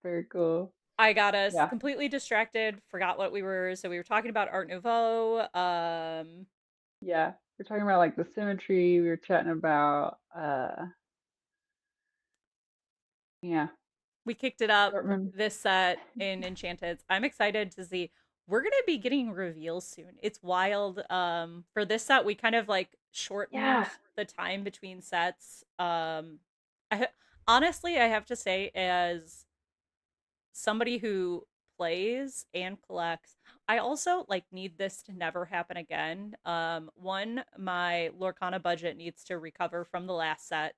very cool. I got us Yeah. completely distracted, forgot what we were. So we were talking about Art Nouveau. Yeah. We're talking about like the symmetry. We were chatting about yeah. We kicked it up Don't remember. this set in Enchanted. I'm excited to see. We're gonna be getting reveals soon. It's wild. For this set, we kind of like Yeah. shortened the time between sets. Honestly, I have to say, as somebody who plays and collects, I also like need this to never happen again. One, my Lorcana budget needs to recover from the last set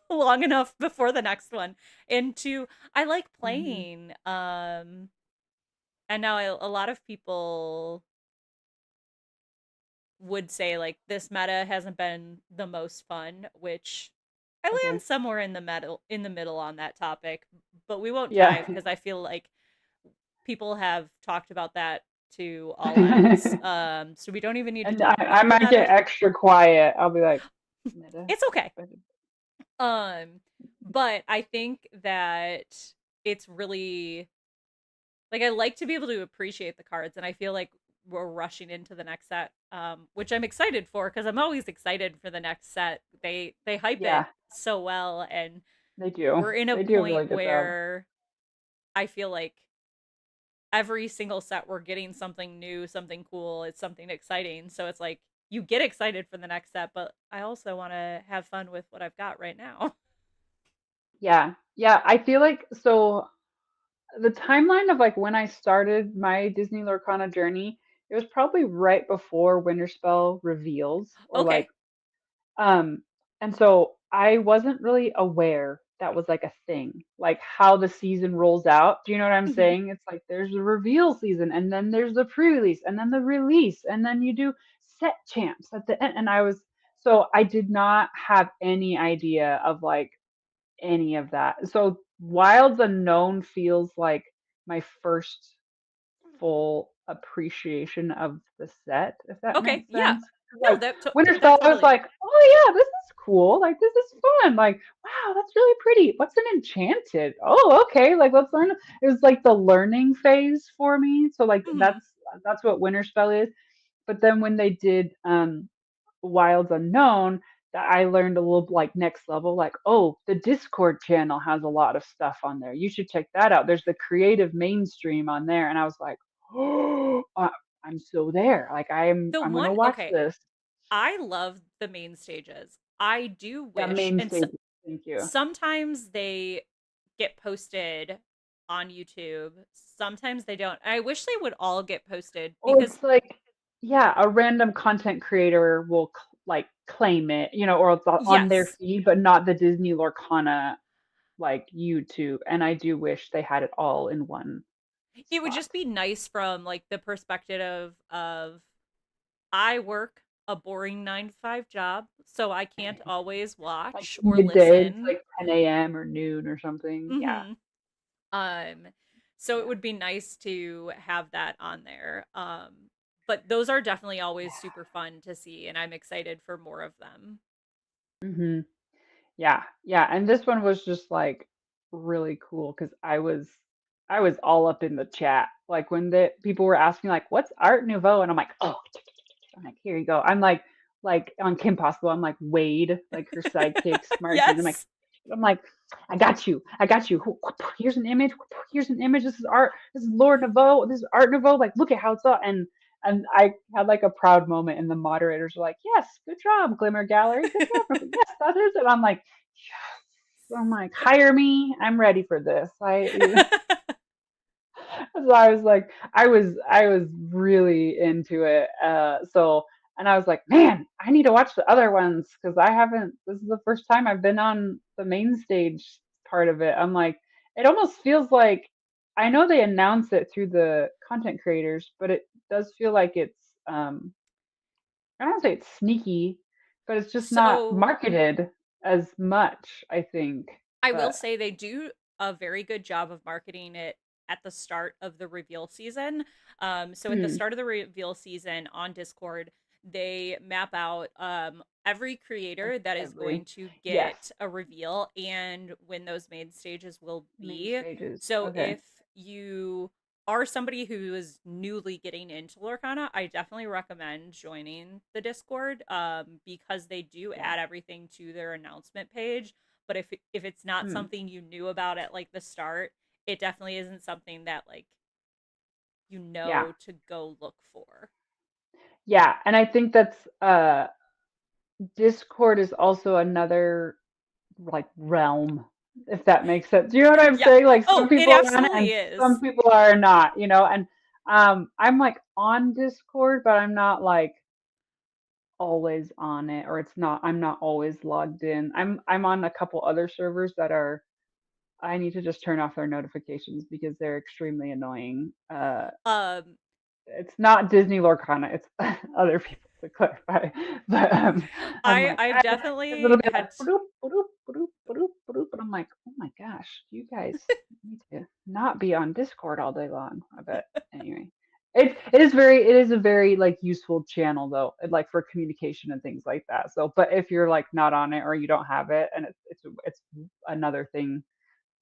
long enough before the next one. And two, I like Hmm. playing. And now a lot of people would say like this meta hasn't been the most fun, which I land Okay. somewhere in the middle on that topic, but we won't Yeah. dive because I feel like people have talked about that to all ends. So we don't even need to And I, talk I about the might meta. get extra quiet. I'll be like, meta. It's okay. Um, but I think that it's really like I like to be able to appreciate the cards, and I feel like we're rushing into the next set, which I'm excited for because I'm always excited for the next set. They hype it Yeah, so well, and they do. we're in a They do a really point good job. where I feel like every single set we're getting something new, something cool, it's something exciting. So it's like you get excited for the next set, but I also want to have fun with what I've got right now. Yeah. Yeah, I feel like so the timeline of like when I started my Disney Lorcana journey, it was probably right before Winterspell reveals or like Okay. um and so I wasn't really aware that was like a thing, like how the season rolls out. Do you know what I'm Hmm. saying? It's like there's the reveal season and then there's the pre-release and then the release and then you do set champs at the end and I did not have any idea of like any of that. So Wilds Unknown feels like my first full appreciation of the set, if that Okay. makes Yeah. sense. 'Cause, No, like that Winterspell, I was totally. like, oh yeah, this is cool. Like this is fun. Like wow, that's really pretty. What's an Enchanted? Oh okay. Like let's learn. It was like the learning phase for me. So like Hmm. that's what Winterspell is. But then when they did Wilds Unknown, that I learned a little like next level, like, oh, the Discord channel has a lot of stuff on there. You should check that out. There's the creative mainstream on there. And I was like, oh, I'm so there. Like The I'm one gonna watch okay, this. I love the main stages. I do Yeah, wish, main and so, stage. Thank you. sometimes they get posted on YouTube. Sometimes they don't. I wish they would all get posted Or because it's like, yeah, a random content creator will like claim it, or it's on their yes, feed, but not the Disney Lorcana like YouTube. And I do wish they had it all in one it would spot. just be nice from like the perspective of I work a boring 9 to 5 job, so I can't always Like watch or midday, it's listen. like 10 a.m. or noon or something. Yeah. Mhm. Um, so it Yeah. would be nice to have that on there. But those are definitely always Yeah. super fun to see, and I'm excited for more of them. Hmm. Yeah, yeah, and this one was just like really cool because I was all up in the chat. Like when the people were asking like, "What's Art Nouveau?" and I'm like, "Oh," I'm like, "Here you go." I'm like on Kim Possible. I'm like Wade, like her sidekick, smart jeans. Yes. I'm like, I got you, I got you. Here's an image. Here's an image. This is art. This is Lord Nouveau. This is Art Nouveau. Like, look at how it's up. And I had like a proud moment, and the moderators were like, "Yes, good job, Glimmer Gallery. Good job." I'm like, yes, that is it. I'm like, yes. I'm like, hire me. I'm ready for this. So I was like, I was really into it. And I was like, man, I need to watch the other ones because I haven't. This is the first time I've been on the main stage part of it. I'm like, it almost feels like I know they announce it through the content creators, but it does feel like it's I don't say it's sneaky, but it's just not So marketed as much, I think. I will But say they do a very good job of marketing it at the start of the reveal season. So at the hmm, start of the reveal season on Discord, they map out every like creator that is going every to yes, get a reveal and when those main stages will main be. stages. So Okay. if you are somebody who is newly getting into Lorcana, I definitely recommend joining the Discord because they do Yeah. add everything to their announcement page, but if it's not Hmm. something you knew about at like the start, it definitely isn't something that like Yeah. to go look for. Yeah. And I think that's Discord is also another like realm, if that makes sense. Do you know what I'm Yeah. saying? Like some Oh, it people are on it absolutely and some is. people are not, you know, and I'm like on Discord, but I'm not like always on it or I'm not always logged in. I'm on a couple other servers that are I need to just turn off their notifications because they're extremely annoying. Um It's not Disney Lorcana, it's other people to clarify. But I'm like, I've a little definitely bit like had bloop, bloop, bloop, bloop, bloop, and I'm like, oh my gosh, you guys need to not be on Discord all day long. I bet. Anyway, it is a very like useful channel though, like for communication and things like that. So, but if you're like not on it or you don't have it, and it's another thing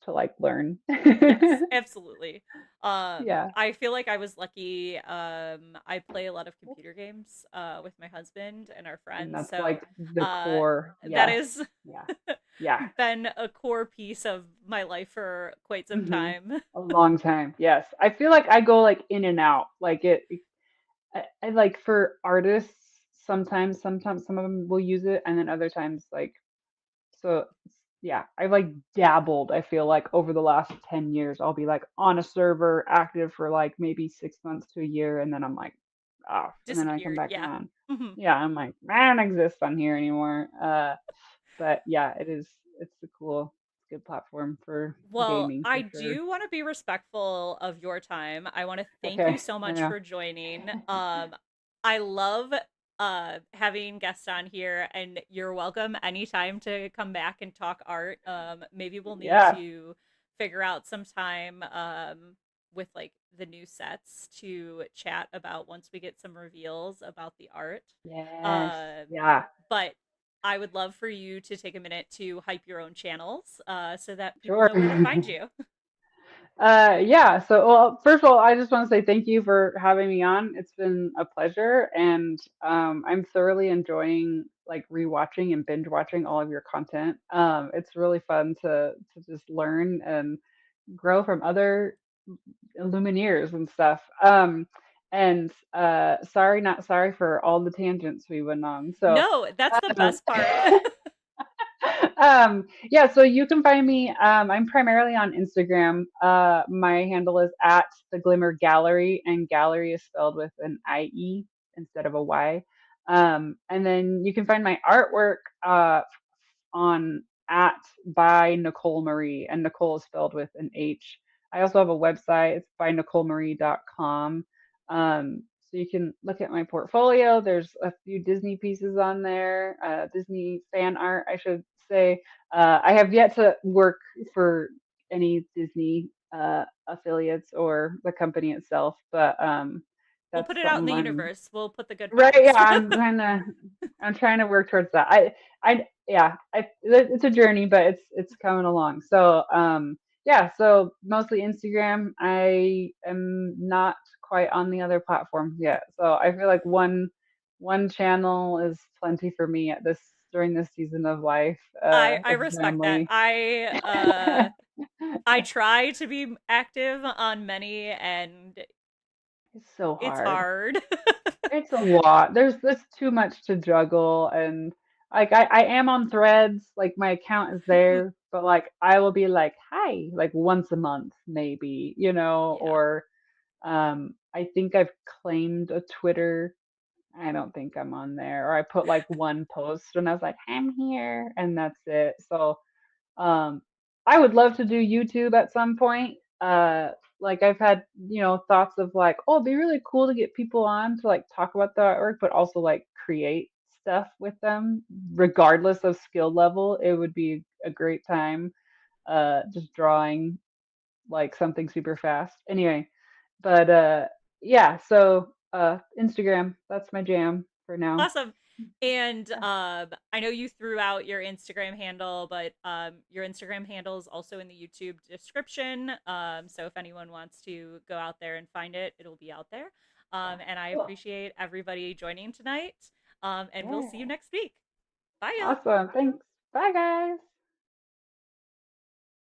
to like learn. yes, absolutely. Yeah, I feel like I was lucky. I play a lot of computer games with my husband and our and friends. that's So, like the uh core. that Yes, is yeah, yeah. been a core piece of my life for quite some Hmm. time. A long time. Yes, I feel like I go like in and out. Like I like for artists. Sometimes some of them will use it, and then other times like so. Yeah, I've like dabbled. I feel like over the last 10 years, I'll be like on a server active for like maybe 6 months to a year, and then I'm like off, and then I come Disappeared. back Yeah. on. Mhm. Yeah, I'm like I don't exist on here anymore. But yeah, it is. It's a cool, good platform for Well, gaming I for sure. do want to be respectful of your time. I want to thank you Okay, so I much know. for joining. I love having guests on here, and you're welcome anytime to come back and talk art. Maybe we'll need Yeah. to figure out some time with like the new sets to chat about once we get some reveals about the art. Yes. Um Yeah. but I would love for you to take a minute to hype your own channels so that people Sure. know where to find you. Yeah. So, well, first of all, I just want to say thank you for having me on. It's been a pleasure, and I'm thoroughly enjoying like rewatching and binge watching all of your content. It's really fun to just learn and grow from other Lumineers and stuff. And sorry, not sorry for all the tangents we went on. So, No, that's the um, best part. yeah, so you can find me. I'm primarily on Instagram. My handle is at the Glimmer Gallery, and gallery is spelled with an IE instead of a Y. And then you can find my artwork on at by Nicole Marie, and Nicole is spelled with an H. I also have a website. It's by NicoleMarie.com. So you can look at my portfolio. There's a few Disney pieces on there, Disney fan art, I should say. I have yet to work for any Disney affiliates or the company itself, but We'll put that's it out in the something I'm universe. We'll put the good right. Yeah, vibes. I'm trying to work towards that. Yeah, it's a journey, but it's coming along. So, yeah, so mostly Instagram. I am not quite on the other platforms yet. So I feel like one channel is plenty for me at this during this season of life, I with respect that. family. I try to be active on many, and It's so it's hard. hard. It's a lot. There's too much to juggle, and like I am on Threads, like my account is there, but like I will be like, hi, like once a month maybe, Yeah. or I think I've claimed a Twitter. I don't think I'm on there. Or I put like one post and I was like, I'm here, and that's it. So um, I would love to do YouTube at some point. Like I've had, thoughts of like, oh, it'd be really cool to get people on to like talk about the artwork, but also like create stuff with them, regardless of skill level. It would be a great time, just drawing like something super fast. Anyway, but yeah, so Instagram, that's my jam for now. Awesome. And I know you threw out your Instagram handle, but your Instagram handle is also in the YouTube description. So if anyone wants to go out there and find it, it'll be out there. And I Cool. appreciate everybody joining tonight. And we'll see you Yeah. next week. Bye, y'all. Awesome. Thanks. Bye, guys.